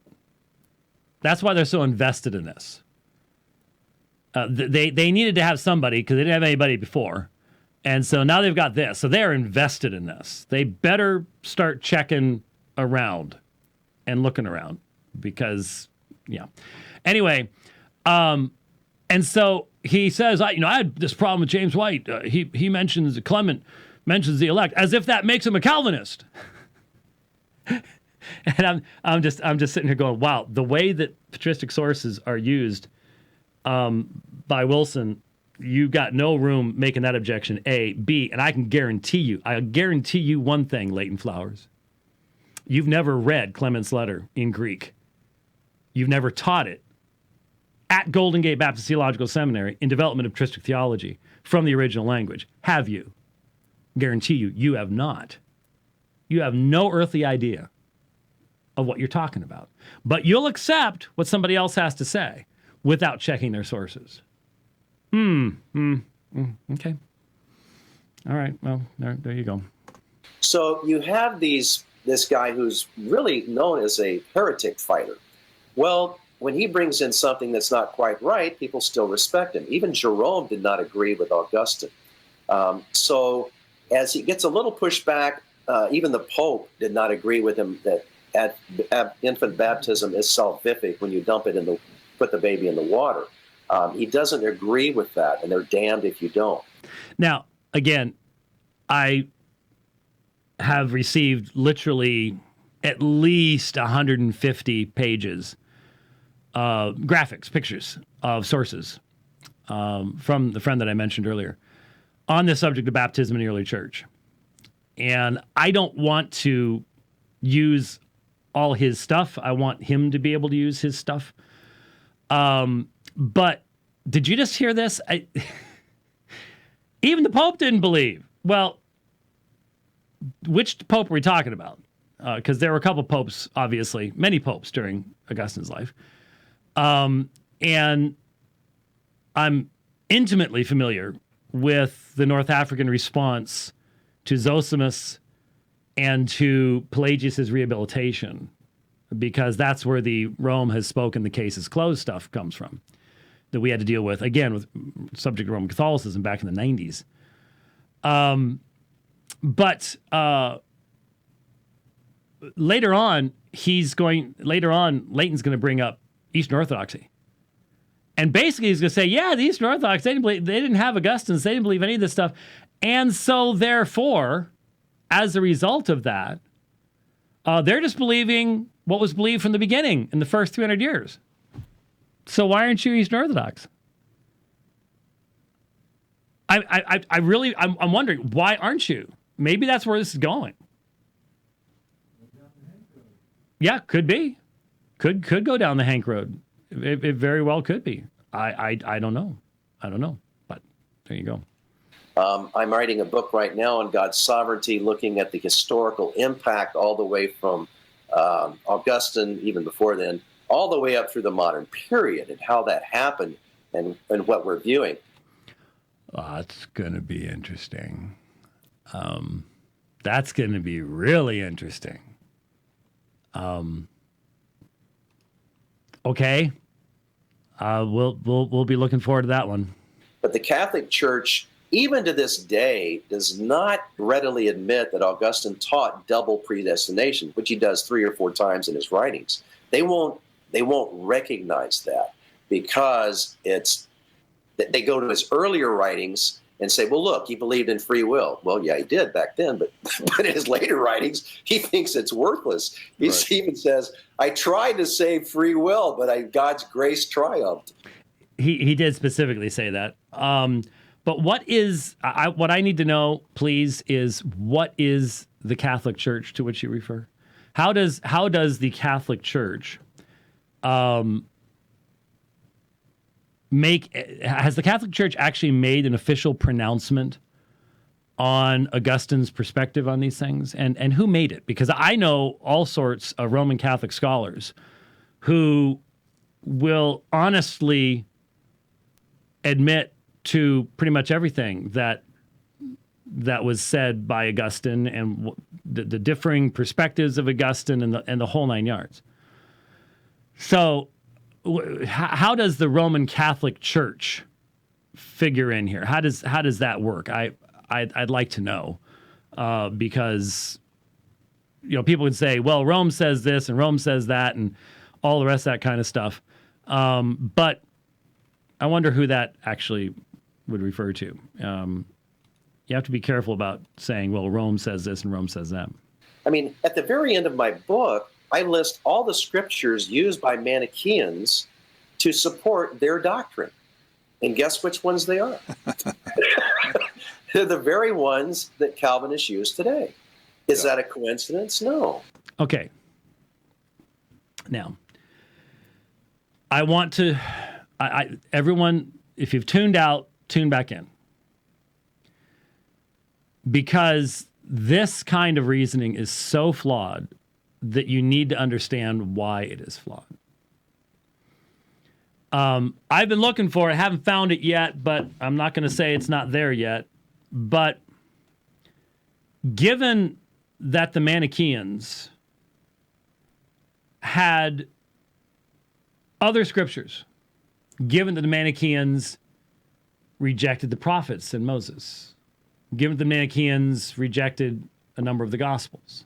That's why they're so invested in this. They needed to have somebody because they didn't have anybody before. And so now they've got this. So they're invested in this. They better start checking around and looking around because, yeah. Anyway, and so he says, I had this problem with James White. He mentions, Clement mentions the elect as if that makes him a Calvinist. And I'm just sitting here going, wow, the way that patristic sources are used by Wilson, you got no room making that objection, A. B, and I guarantee you one thing, Leighton Flowers. You've never read Clement's letter in Greek. You've never taught it at Golden Gate Baptist Theological Seminary in development of patristic theology from the original language. Have you? Guarantee you have not. You have no earthly idea of what you're talking about. But you'll accept what somebody else has to say without checking their sources. Okay. All right. Well, there you go. So you have this guy who's really known as a heretic fighter. Well, when he brings in something that's not quite right, people still respect him. Even Jerome did not agree with Augustine. So as he gets a little pushback, even the Pope did not agree with him that infant baptism is salvific when you put the baby in the water. He doesn't agree with that, and they're damned if you don't. Now, again, I have received literally at least 150 pages, graphics, pictures of sources from the friend that I mentioned earlier on the subject of baptism in the early church. And I don't want to use all his stuff. I want him to be able to use his stuff. But did you just hear this? Even the Pope didn't believe. Well, which Pope are we talking about? Because there were a couple popes, obviously, many popes during Augustine's life. And I'm intimately familiar with the North African response to Zosimus and to Pelagius's rehabilitation, because that's where the Rome has spoken, the case is closed stuff comes from, that we had to deal with, again, with subject to Roman Catholicism back in the 90s. But later on, Leighton's going to bring up Eastern Orthodoxy. And basically he's going to say, yeah, the Eastern Orthodox, they didn't have Augustines, they didn't believe any of this stuff. And so therefore, as a result of that, they're just believing what was believed from the beginning in the first 300 years. So why aren't you Eastern Orthodox? I'm wondering, why aren't you? Maybe that's where this is going. Yeah, could be. Could go down the Hank Road. It very well could be. I don't know. But there you go. I'm writing a book right now on God's sovereignty, looking at the historical impact all the way from Augustine, even before then, all the way up through the modern period, and how that happened and what we're viewing. That's going to be interesting. That's going to be really interesting. Okay. We'll be looking forward to that one. But the Catholic Church, even to this day, does not readily admit that Augustine taught double predestination, which he does 3 or 4 times in his writings. They won't recognize that because they go to his earlier writings and say, well, look, he believed in free will. Well, yeah, he did back then, but in his later writings, he thinks it's worthless. He even says, I tried to say free will, but God's grace triumphed. He did specifically say that. But what I need to know, please, is what is the Catholic Church to which you refer? How does the Catholic Church has the Catholic Church actually made an official pronouncement on Augustine's perspective on these things? And who made it? Because I know all sorts of Roman Catholic scholars who will honestly admit to pretty much everything that was said by Augustine and the differing perspectives of Augustine and the whole nine yards. So how does the Roman Catholic Church figure in here? How does that work? I'd like to know, because people would say, well, Rome says this and Rome says that and all the rest of that kind of stuff. But I wonder who that actually would refer to. You have to be careful about saying, well, Rome says this and Rome says that. I mean, at the very end of my book, I list all the scriptures used by Manichaeans to support their doctrine. And guess which ones they are? They're the very ones that Calvinists use today. Is that a coincidence? No. Okay. Now, I want to, everyone, if you've tuned out, tune back in. Because this kind of reasoning is so flawed that you need to understand why it is flawed. I've been looking for it, haven't found it yet, but I'm not going to say it's not there yet. But given that the Manichaeans had other scriptures, given that the Manichaeans rejected the prophets and Moses, given that the Manichaeans rejected a number of the Gospels,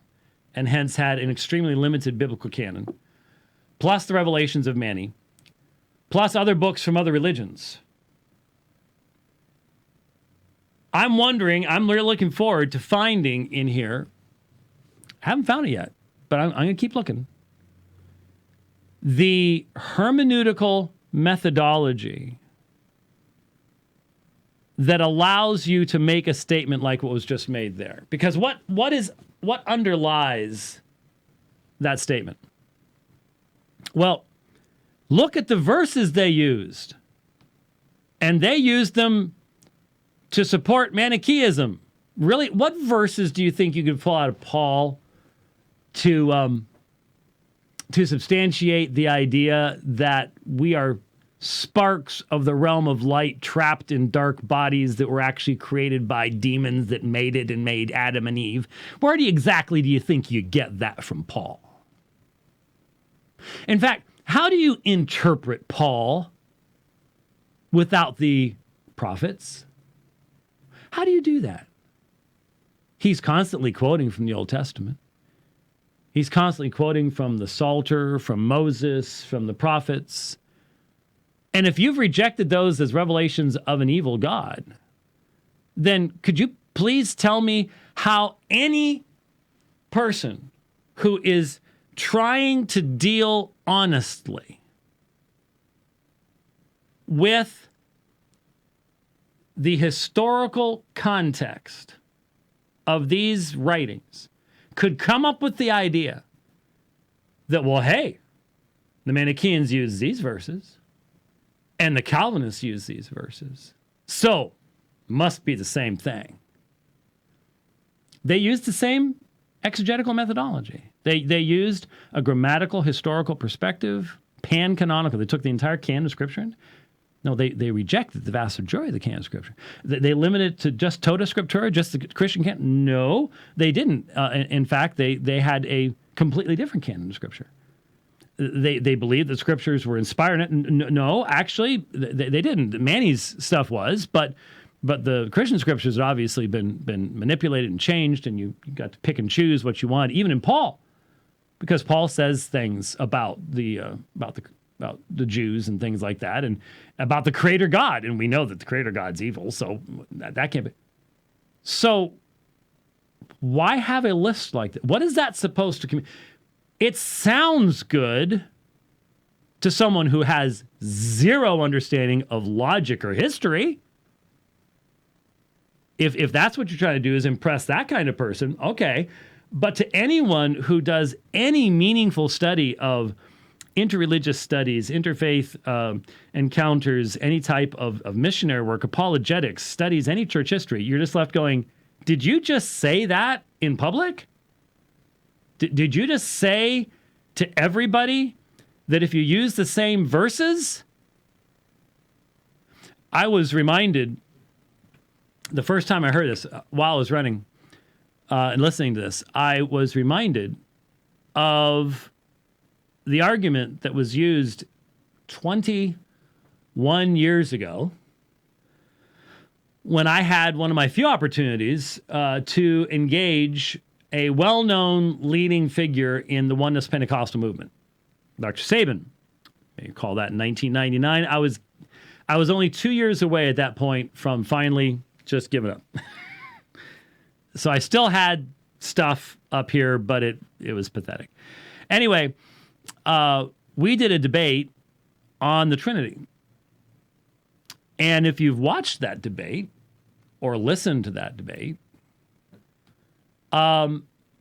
and hence had an extremely limited biblical canon, plus the revelations of Mani, plus other books from other religions. I'm wondering, I'm really looking forward to finding in here, I haven't found it yet, but I'm going to keep looking, the hermeneutical methodology that allows you to make a statement like what was just made there. Because what underlies that statement? Well, look at the verses they used. And they used them to support Manichaeism. Really, what verses do you think you could pull out of Paul to substantiate the idea that we are sparks of the realm of light trapped in dark bodies that were actually created by demons that mated and made Adam and Eve? Where exactly do you think you get that from Paul? In fact, how do you interpret Paul without the prophets? How do you do that? He's constantly quoting from the Old Testament. He's constantly quoting from the Psalter, from Moses, from the prophets. And if you've rejected those as revelations of an evil God, then could you please tell me how any person who is trying to deal honestly with the historical context of these writings could come up with the idea that, well, hey, the Manichaeans use these verses and the Calvinists use these verses, so must be the same thing. They used the same exegetical methodology. They used a grammatical, historical perspective, pan-canonical. They took the entire canon of Scripture. No, they rejected the vast majority of the canon of Scripture. They limited it to just Tota Scriptura, just the Christian canon. No, they didn't. In fact, they had a completely different canon of Scripture. They believed that Scriptures were inspired. No, actually, they didn't. Mani's stuff was, but the Christian Scriptures had obviously been manipulated and changed, and you got to pick and choose what you want, even in Paul, because Paul says things about the Jews and things like that, and about the Creator God, and we know that the Creator God's evil, so that can't be. So why have a list like that? What is that supposed to communicate? It sounds good to someone who has zero understanding of logic or history. If that's what you're trying to do, is impress that kind of person, okay. But to anyone who does any meaningful study of interreligious studies, interfaith encounters, any type of missionary work, apologetics, studies any church history, you're just left going, did you just say that in public? Did you just say to everybody that if you use the same verses? I was reminded the first time I heard this while I was running and listening to this, I was reminded of the argument that was used 21 years ago when I had one of my few opportunities to engage a well-known leading figure in the Oneness Pentecostal movement, Dr. Sabin. You call that in 1999. I was only 2 years away at that point from finally just giving up. So I still had stuff up here, but it was pathetic. Anyway, we did a debate on the Trinity. And if you've watched that debate or listened to that debate,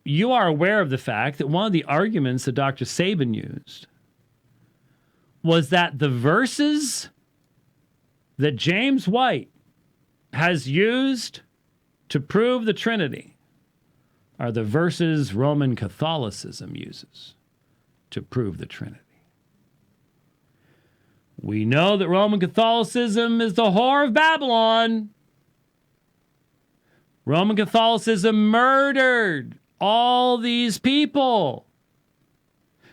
you are aware of the fact that one of the arguments that Dr. Sabin used was that the verses that James White has used to prove the Trinity are the verses Roman Catholicism uses to prove the Trinity. We know that Roman Catholicism is the whore of Babylon. Roman Catholicism murdered all these people.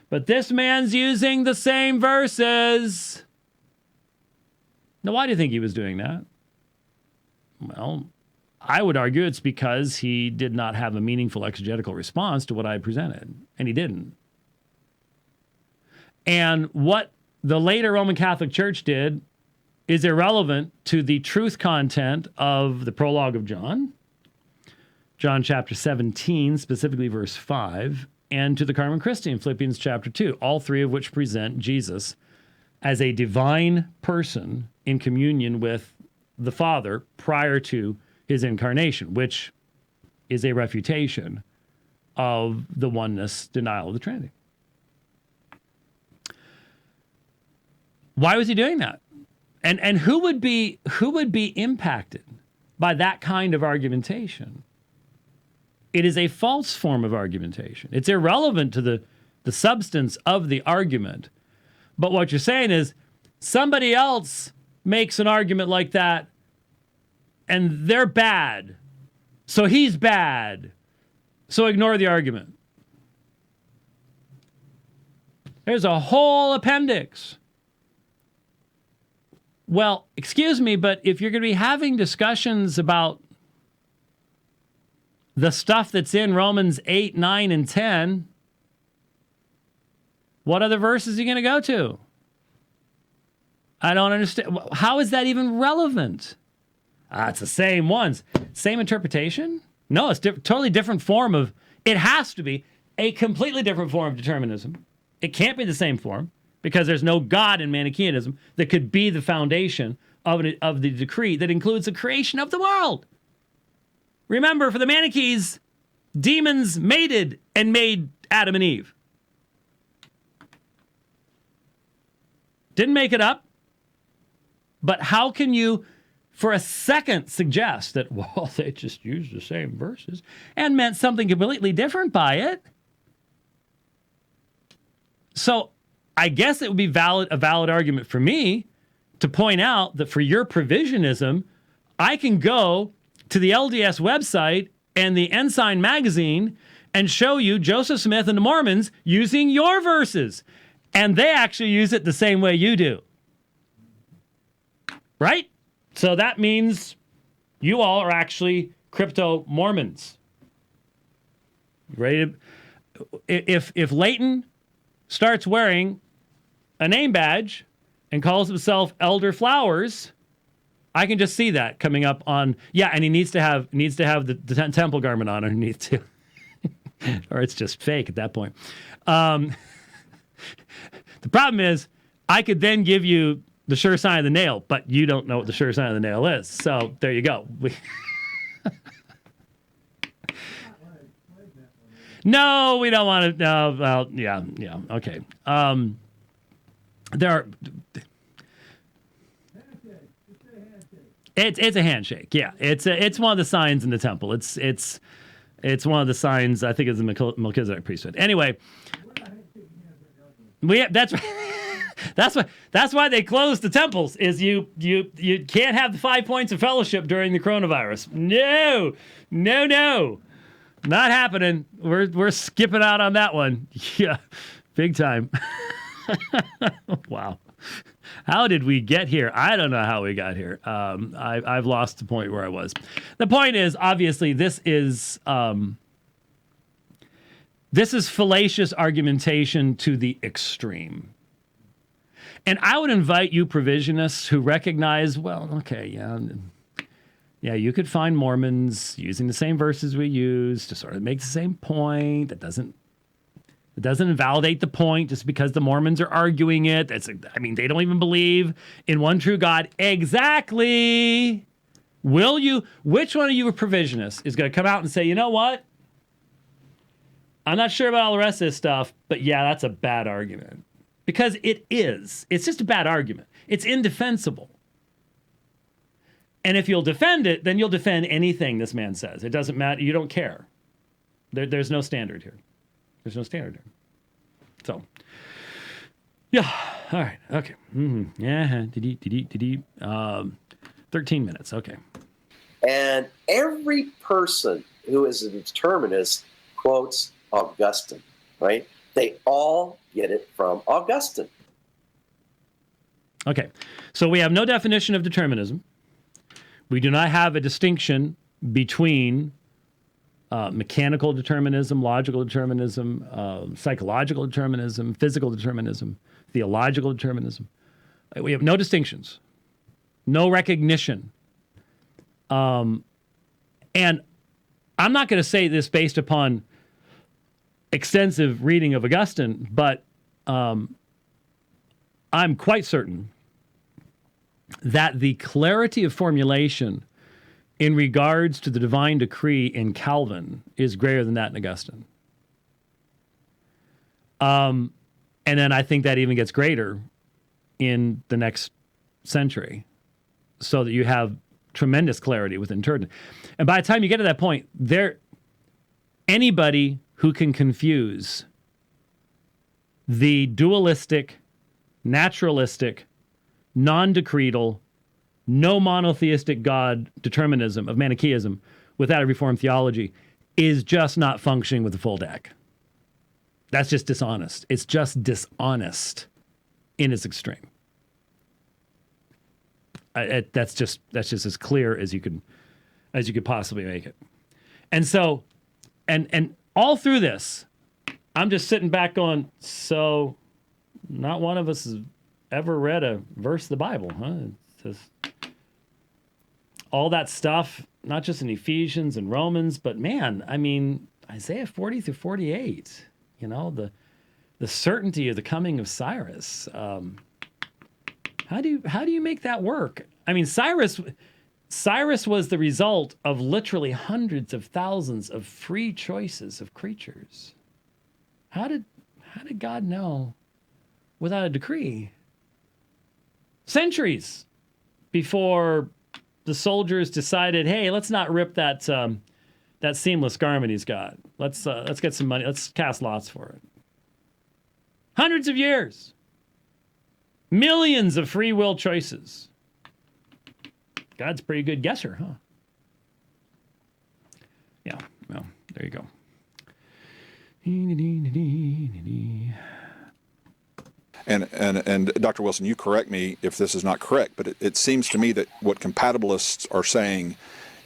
But this man's using the same verses. Now, why do you think he was doing that? Well, I would argue it's because he did not have a meaningful exegetical response to what I presented, and he didn't. And what the later Roman Catholic Church did is irrelevant to the truth content of the prologue of John chapter 17, specifically verse 5, and to the Carmen Christi in Philippians chapter 2, all three of which present Jesus as a divine person in communion with the Father prior to his incarnation, which is a refutation of the oneness denial of the Trinity. Why was he doing that? And who would be impacted by that kind of argumentation? It is a false form of argumentation. It's irrelevant to the substance of the argument. But what you're saying is somebody else makes an argument like that and they're bad. So he's bad. So ignore the argument. There's a whole appendix. Well, excuse me, but if you're going to be having discussions about the stuff that's in Romans 8, 9, and 10, what other verses are you going to go to? I don't understand. How is that even relevant? It's the same ones. Same interpretation? No, it's totally different form of, it has to be a completely different form of determinism. It can't be the same form because there's no God in Manichaeanism that could be the foundation of the decree that includes the creation of the world. Remember, for the Manichees, demons mated and made Adam and Eve. Didn't make it up. But how can you, for a second, suggest that, well, they just used the same verses and meant something completely different by it? So I guess it would be a valid argument for me to point out that for your provisionism, I can go to the LDS website and the Ensign magazine and show you Joseph Smith and the Mormons using your verses. And they actually use it the same way you do. Right? So that means you all are actually crypto Mormons. Ready to, if Leighton starts wearing a name badge and calls himself Elder Flowers, I can just see that coming up on, and he needs to have the temple garment on underneath too. Or it's just fake at that point. The problem is I could then give you the sure sign of the nail, but you don't know what the sure sign of the nail is. So there you go. No, we don't want to. No, well, yeah, okay. There are. It's a handshake. Yeah, it's one of the signs in the temple. It's one of the signs. I think it's the Melchizedek priesthood. Anyway, that's That's why they closed the temples. Is you can't have the 5 points of fellowship during the coronavirus. No, not happening. We're skipping out on that one. Yeah, big time. Wow. How did we get here? I don't know how we got here. I've lost the point where I was. The point is, obviously, this is fallacious argumentation to the extreme. And I would invite you provisionists who recognize, well, okay, yeah, you could find Mormons using the same verses we use to sort of make the same point. That doesn't invalidate the point just because the Mormons are arguing it. They don't even believe in one true God. Exactly. Which one of you provisionists is going to come out and say, you know what? I'm not sure about all the rest of this stuff, but yeah, that's a bad argument. Because it is. It's just a bad argument. It's indefensible. And if you'll defend it, then you'll defend anything this man says. It doesn't matter. You don't care. There's no standard here. There's no standard here. So, yeah. All right. Okay. Mm-hmm. Yeah. 13 minutes. Okay. And every person who is a determinist quotes Augustine, right? They all get it from Augustine. Okay. So we have no definition of determinism. We do not have a distinction between mechanical determinism, logical determinism, psychological determinism, physical determinism, theological determinism. We have no distinctions, no recognition. And I'm not going to say this based upon extensive reading of Augustine, but I'm quite certain that the clarity of formulation in regards to the divine decree in Calvin is greater than that in Augustine. And then I think that even gets greater in the next century, so that you have tremendous clarity within Turretin. And by the time you get to that point, anybody who can confuse the dualistic, naturalistic, non-decretal, no monotheistic God determinism of Manichaeism without a Reformed theology is just not functioning with the full deck. That's just dishonest. It's just dishonest in its extreme. That's just as clear as you could possibly make it. And so, and all through this, I'm just sitting back going, so not one of us has ever read a verse of the Bible, huh? It's just all that stuff, not just in Ephesians and Romans, but man, I mean, Isaiah 40 through 48, the certainty of the coming of Cyrus. How do you make that work? I mean, Cyrus was the result of literally hundreds of thousands of free choices of creatures. How did God know without a decree? Centuries before the soldiers decided, hey, let's not rip that seamless garment he's got. Let's get some money. Let's cast lots for it. Hundreds of years. Millions of free will choices. God's a pretty good guesser, huh? Yeah, well, there you go. And Dr. Wilson, you correct me if this is not correct, but it seems to me that what compatibilists are saying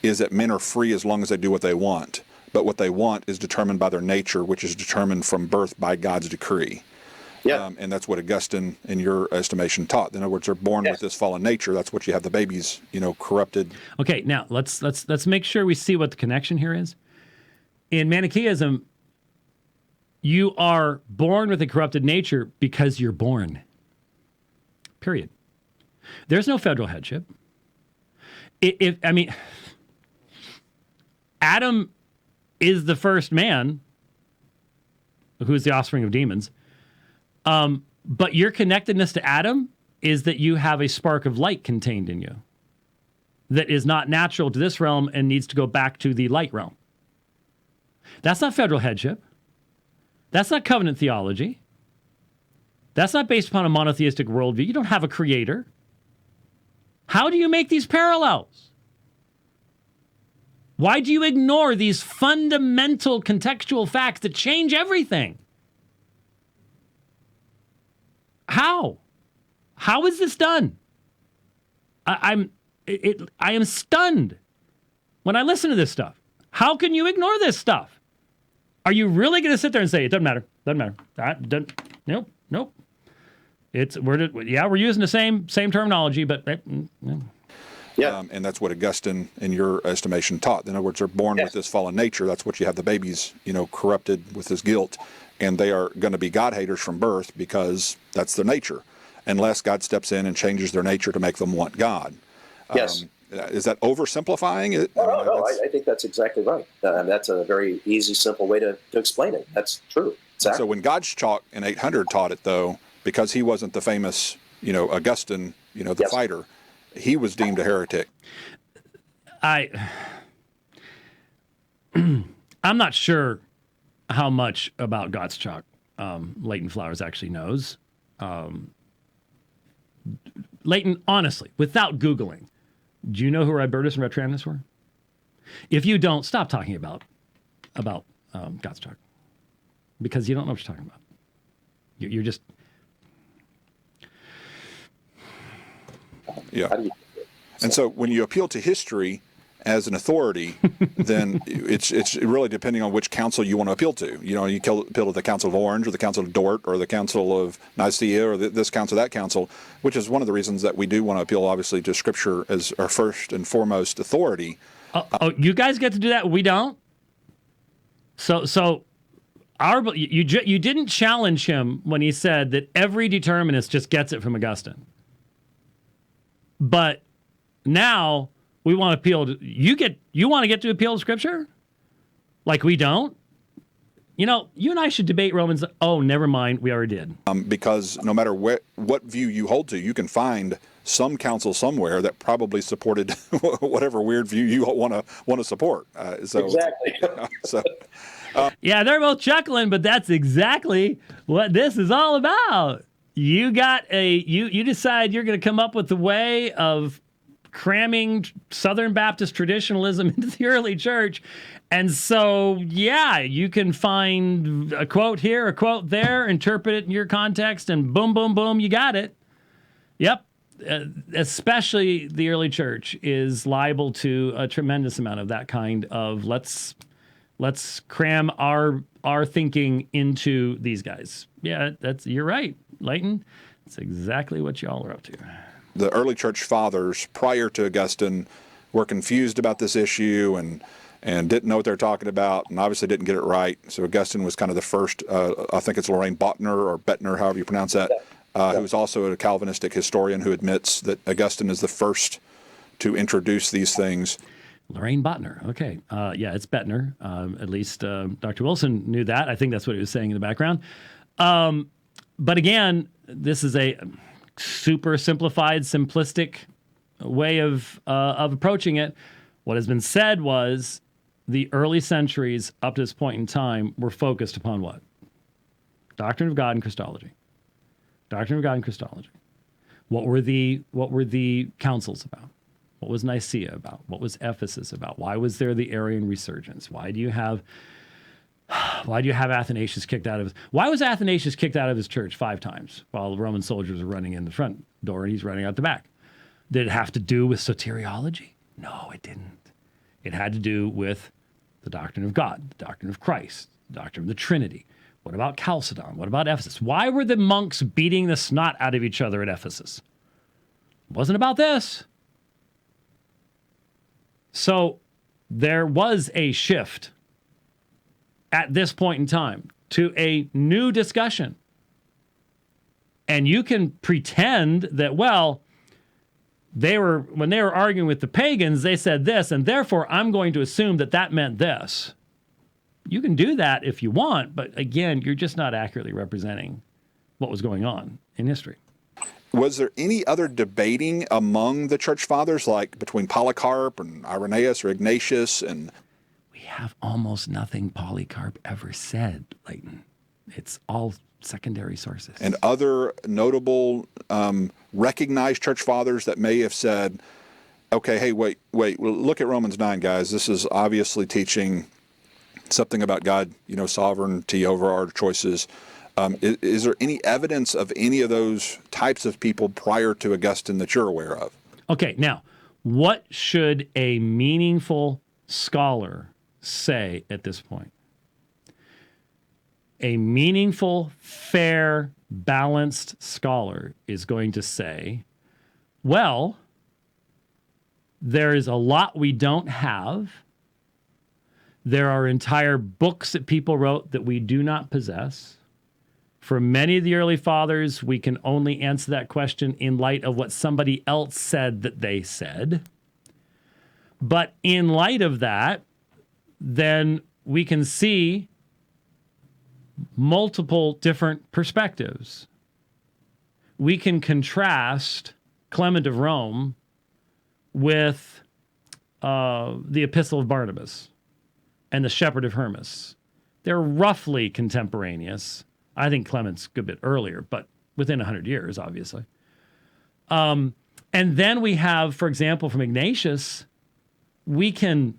is that men are free as long as they do what they want, but what they want is determined by their nature, which is determined from birth by God's decree. Yeah. And that's what Augustine, in your estimation, taught. In other words, they're born with this fallen nature. That's what you have the babies, corrupted. Okay, now let's make sure we see what the connection here is. In Manichaeism, you are born with a corrupted nature because you're born. Period. There's no federal headship. Adam is the first man who's the offspring of demons. But your connectedness to Adam is that you have a spark of light contained in you that is not natural to this realm and needs to go back to the light realm. That's not federal headship. That's not covenant theology. That's not based upon a monotheistic worldview. You don't have a creator. How do you make these parallels? Why do you ignore these fundamental contextual facts that change everything? How? How is this done? I am stunned when I listen to this stuff. How can you ignore this stuff? Are you really going to sit there and say it doesn't matter? Doesn't matter. That doesn't. Nope. Nope. We're using the same terminology, but Yeah. And that's what Augustine, in your estimation, taught. In other words, they're born with this fallen nature. That's what you have the babies, corrupted with this guilt, and they are going to be God haters from birth because that's their nature, unless God steps in and changes their nature to make them want God. Yes. Is that oversimplifying it? No. I think that's exactly right. That's a very easy, simple way to explain it. That's true. Exactly. So when Gottschalk in 800 taught it, though, because he wasn't the famous, Augustine, the fighter, he was deemed a heretic. I'm not sure how much about Gottschalk Leighton Flowers actually knows. Leighton, honestly, without Googling, do you know who Robertus and Bertrandus were? If you don't, stop talking about Gottschalk, because you don't know what you're talking about. You're just... Yeah. And so when you appeal to history as an authority, then it's really depending on which council you want to appeal to. You appeal to the Council of Orange or the Council of Dort or the Council of Nicaea or this council, that council, which is one of the reasons that we do want to appeal, obviously, to Scripture as our first and foremost authority. You guys get to do that? We don't? So you didn't challenge him when he said that every determinist just gets it from Augustine. But now we want to appeal to you want to get to appeal to Scripture? Like we don't? You and I should debate Romans. Oh, never mind. We already did. Because no matter what view you hold to, you can find some council somewhere that probably supported whatever weird view you want to support. Exactly. Yeah, they're both chuckling, but that's exactly what this is all about. You got you decide you're going to come up with a way of cramming Southern Baptist traditionalism into the early church. And so, yeah, you can find a quote here, a quote there, interpret it in your context, and boom, boom, boom, you got it. Yep. Especially the early church is liable to a tremendous amount of that kind of let's cram our thinking into these guys. Yeah, you're right, Leighton. That's exactly what y'all are up to. The early church fathers, prior to Augustine, were confused about this issue and didn't know what they're talking about, and obviously didn't get it right. So Augustine was kind of the first. I think it's Lorraine Bottner or Bettner, however you pronounce that, who is also a Calvinistic historian who admits that Augustine is the first to introduce these things. Lorraine Bottner. Okay. Yeah, it's Bettner. At least Dr. Wilson knew that. I think that's what he was saying in the background. But again, this is a super simplified, simplistic way of approaching it. What has been said was the early centuries up to this point in time were focused upon what? Doctrine of God and Christology. Doctrine of God and Christology. What were the councils about? What was Nicaea about? What was Ephesus about? Why was there the Arian resurgence? Why do you have Athanasius kicked out of his... Why was Athanasius kicked out of his church 5 times while the Roman soldiers were running in the front door and he's running out the back? Did it have to do with soteriology? No, it didn't. It had to do with the doctrine of God, the doctrine of Christ, the doctrine of the Trinity. What about Chalcedon? What about Ephesus? Why were the monks beating the snot out of each other at Ephesus? It wasn't about this. So there was a shift at this point in time to a new discussion. And you can pretend that, well, when they were arguing with the pagans, they said this, and therefore I'm going to assume that meant this. You can do that if you want, but again, you're just not accurately representing what was going on in history. Was there any other debating among the church fathers, like between Polycarp and Irenaeus or Ignatius? And we have almost nothing Polycarp ever said, Leighton. It's all secondary sources. And other notable, recognized church fathers that may have said, okay, hey, wait, well, look at Romans 9, guys. This is obviously teaching something about God, sovereignty over our choices. Is there any evidence of any of those types of people prior to Augustine that you're aware of? Okay, now, what should a meaningful scholar say at this point? A meaningful, fair, balanced scholar is going to say, well, there is a lot we don't have. There are entire books that people wrote that we do not possess. For many of the early fathers, we can only answer that question in light of what somebody else said that they said. But in light of that, then we can see multiple different perspectives. We can contrast Clement of Rome with the Epistle of Barnabas and the Shepherd of Hermas. They're roughly contemporaneous. I think Clement's a good bit earlier, but within 100 years, obviously. And then we have, for example, from Ignatius, we can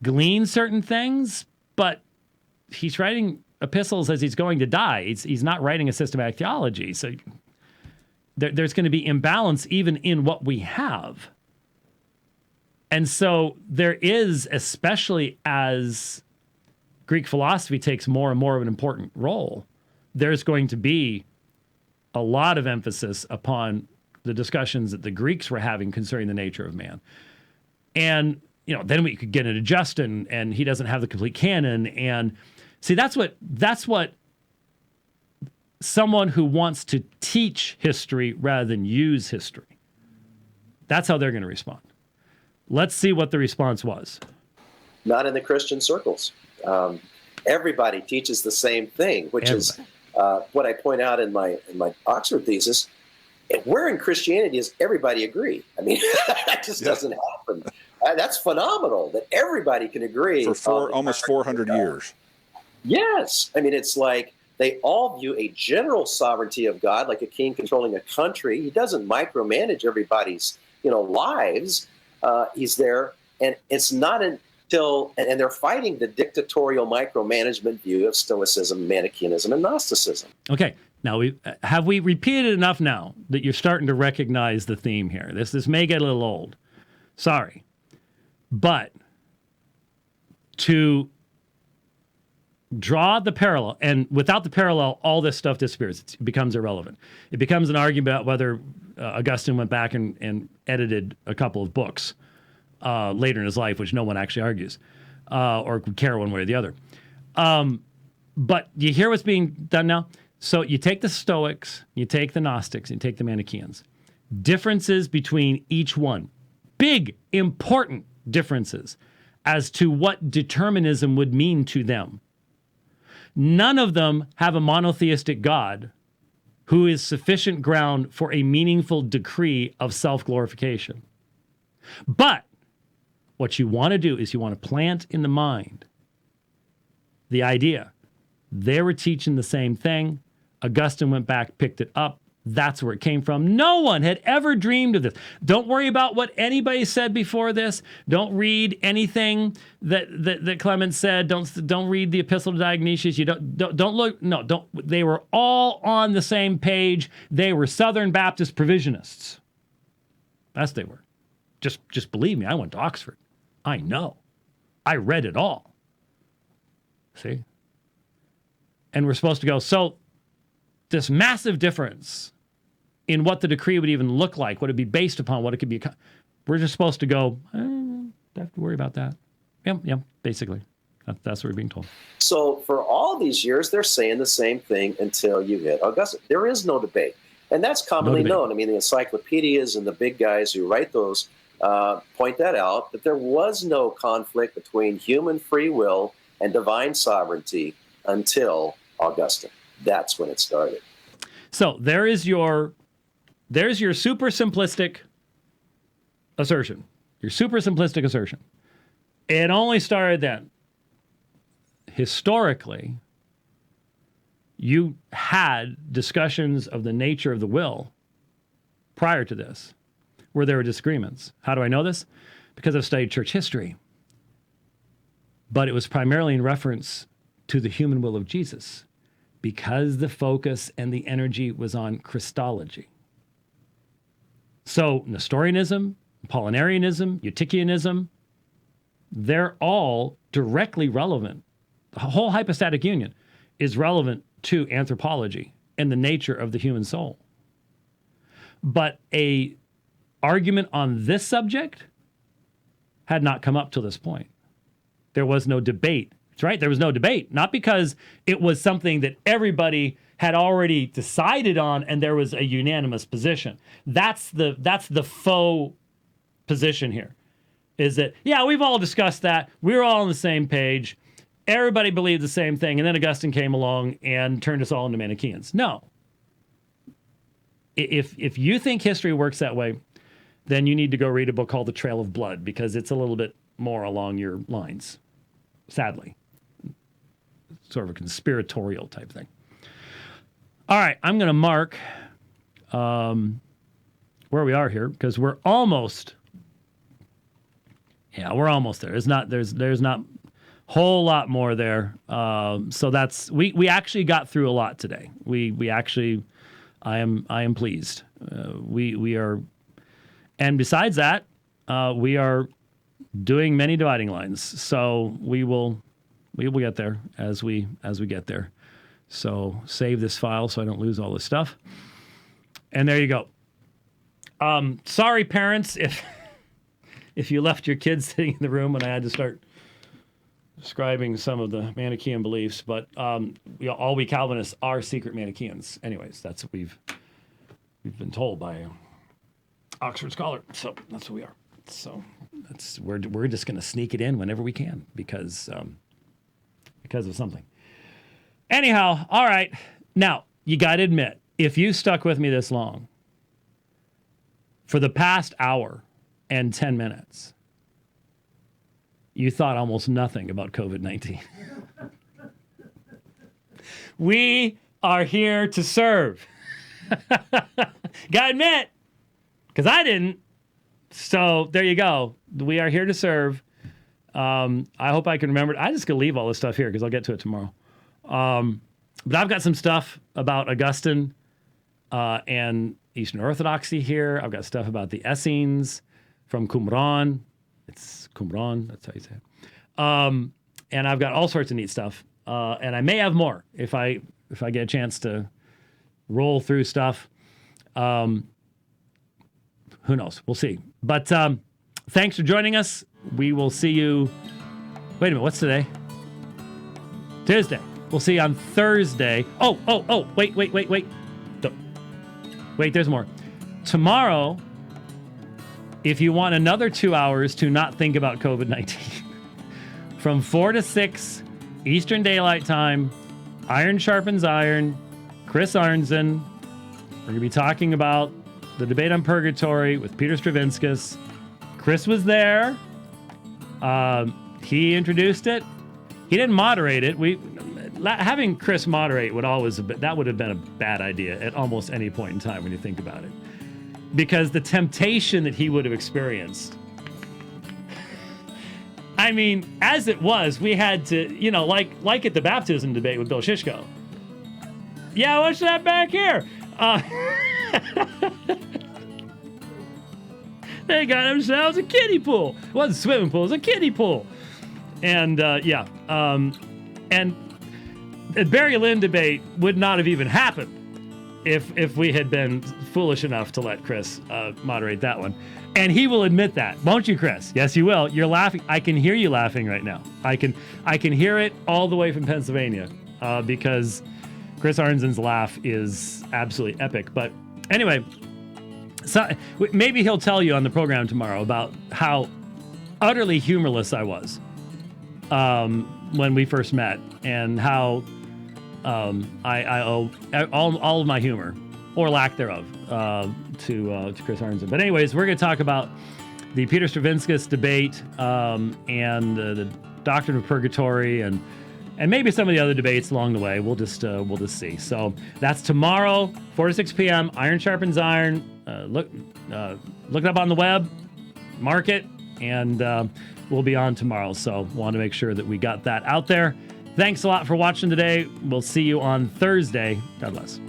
glean certain things, but he's writing epistles as he's going to die. He's not writing a systematic theology. So there's going to be imbalance even in what we have. And so there is, especially as Greek philosophy takes more and more of an important role, there's going to be a lot of emphasis upon the discussions that the Greeks were having concerning the nature of man. And, then we could get into Justin, and he doesn't have the complete canon. And see, that's what someone who wants to teach history rather than use history, that's how they're going to respond. Let's see what the response was. Not in the Christian circles. Everybody teaches the same thing, which is what I point out in my Oxford thesis. Where in Christianity does everybody agree? I mean, that just doesn't happen. That's phenomenal that everybody can agree. For almost 400 years. Yes. I mean, it's like they all view a general sovereignty of God like a king controlling a country. He doesn't micromanage everybody's, lives. He's there. And it's not until, and they're fighting the dictatorial micromanagement view of Stoicism, Manichaeanism, and Gnosticism. Okay. Now, have we repeated enough now that you're starting to recognize the theme here? This may get a little old. Sorry. But to draw the parallel, and without the parallel, all this stuff disappears. It becomes irrelevant. It becomes an argument about whether Augustine went back and edited a couple of books later in his life, which no one actually argues or could care one way or the other. But you hear what's being done now? So you take the Stoics, you take the Gnostics, you take the Manichaeans. Differences between each one. Big, important differences as to what determinism would mean to them. None of them have a monotheistic God who is sufficient ground for a meaningful decree of self-glorification. But what you want to do is you want to plant in the mind the idea. They were teaching the same thing. Augustine went back, picked it up. That's where it came from. No one had ever dreamed of this. Don't worry about what anybody said before this. Don't read anything that Clement said. Don't read the Epistle to Dionysius. You don't look. No, don't. They were all on the same page. They were Southern Baptist provisionists. That's they were. Just believe me. I went to Oxford. I know. I read it all. See? And we're supposed to go, so this massive difference in what the decree would even look like, what it'd be based upon, what it could be. We're just supposed to go, don't have to worry about that. Yeah, basically. That's what we're being told. So for all these years, they're saying the same thing until you hit Augustine. There is no debate. And that's commonly known. I mean, the encyclopedias and the big guys who write those point that out, that there was no conflict between human free will and divine sovereignty until Augustine. That's when it started. So there's your super simplistic assertion. Your super simplistic assertion. It only started then. Historically, you had discussions of the nature of the will prior to this, where there were disagreements. How do I know this? Because I've studied church history. But it was primarily in reference to the human will of Jesus, because the focus and the energy was on Christology. So Nestorianism, Apollinarianism, Eutychianism, they're all directly relevant. The whole hypostatic union is relevant to anthropology and the nature of the human soul. But a argument on this subject had not come up till this point. There was no debate. That's right, there was no debate. Not because it was something that everybody had already decided on and there was a unanimous position. That's the faux position here. Is that, yeah, we've all discussed that. We're all on the same page. Everybody believed the same thing. And then Augustine came along and turned us all into Manichaeans. No. If you think history works that way, then you need to go read a book called The Trail of Blood, because it's a little bit more along your lines, sadly. Sort of a conspiratorial type thing. All right, I'm going to mark where we are here, because we're almost there. There's not a whole lot more there. So that's we actually got through a lot today. We actually, I am pleased. We are, and besides that, we are doing many dividing lines. So we will get there as we get there. So save this file so I don't lose all this stuff. And there you go. Sorry, parents, if you left your kids sitting in the room when I had to start describing some of the Manichaean beliefs, but all we Calvinists are secret Manichaeans. Anyways, that's what we've been told by an Oxford scholar. So that's what we are. So we're just going to sneak it in whenever we can because of something. Anyhow, all right. Now, you got to admit, if you stuck with me this long, for the past hour and 10 minutes, you thought almost nothing about COVID-19. We are here to serve. Gotta admit, because I didn't. So there you go. We are here to serve. I hope I can remember it. I'm just going to leave all this stuff here because I'll get to it tomorrow. But I've got some stuff about Augustine and Eastern Orthodoxy here. I've got stuff about the Essenes from Qumran. It's Qumran, that's how you say it. And I've got all sorts of neat stuff. And I may have more if I get a chance to roll through stuff. Who knows? We'll see. But thanks for joining us. We will see you. Wait a minute. What's today? Tuesday. We'll see you on Thursday. Oh, wait. Wait, there's more. Tomorrow, if you want another 2 hours to not think about COVID-19, from 4 to 6 Eastern Daylight Time, Iron Sharpens Iron, Chris Arnzen. We're going to be talking about the debate on purgatory with Peter Stravinskas. Chris was there. He introduced it. He didn't moderate it. Having Chris moderate would have been a bad idea at almost any point in time when you think about it, because the temptation that he would have experienced. I mean, as it was, we had to, like at the baptism debate with Bill Shishko. Yeah, what's that back here? They got themselves a kiddie pool. It wasn't a swimming pool, it was a kiddie pool. And and the Barry Lynn debate would not have even happened if we had been foolish enough to let Chris moderate that one. And he will admit that, won't you, Chris? Yes, you will. You're laughing. I can hear you laughing right now. I can hear it all the way from Pennsylvania because Chris Arnzen's laugh is absolutely epic. But anyway, so maybe he'll tell you on the program tomorrow about how utterly humorless I was when we first met, and how I owe all of my humor, or lack thereof, to Chris Arnzen. But anyways, we're going to talk about the Peter Stravinskas debate and the doctrine of purgatory and and maybe some of the other debates along the way. We'll just see. So that's tomorrow, 4 to 6 p.m. Iron sharpens iron. Look it up on the web, mark it, and we'll be on tomorrow. So want to make sure that we got that out there. Thanks a lot for watching today. We'll see you on Thursday. God bless.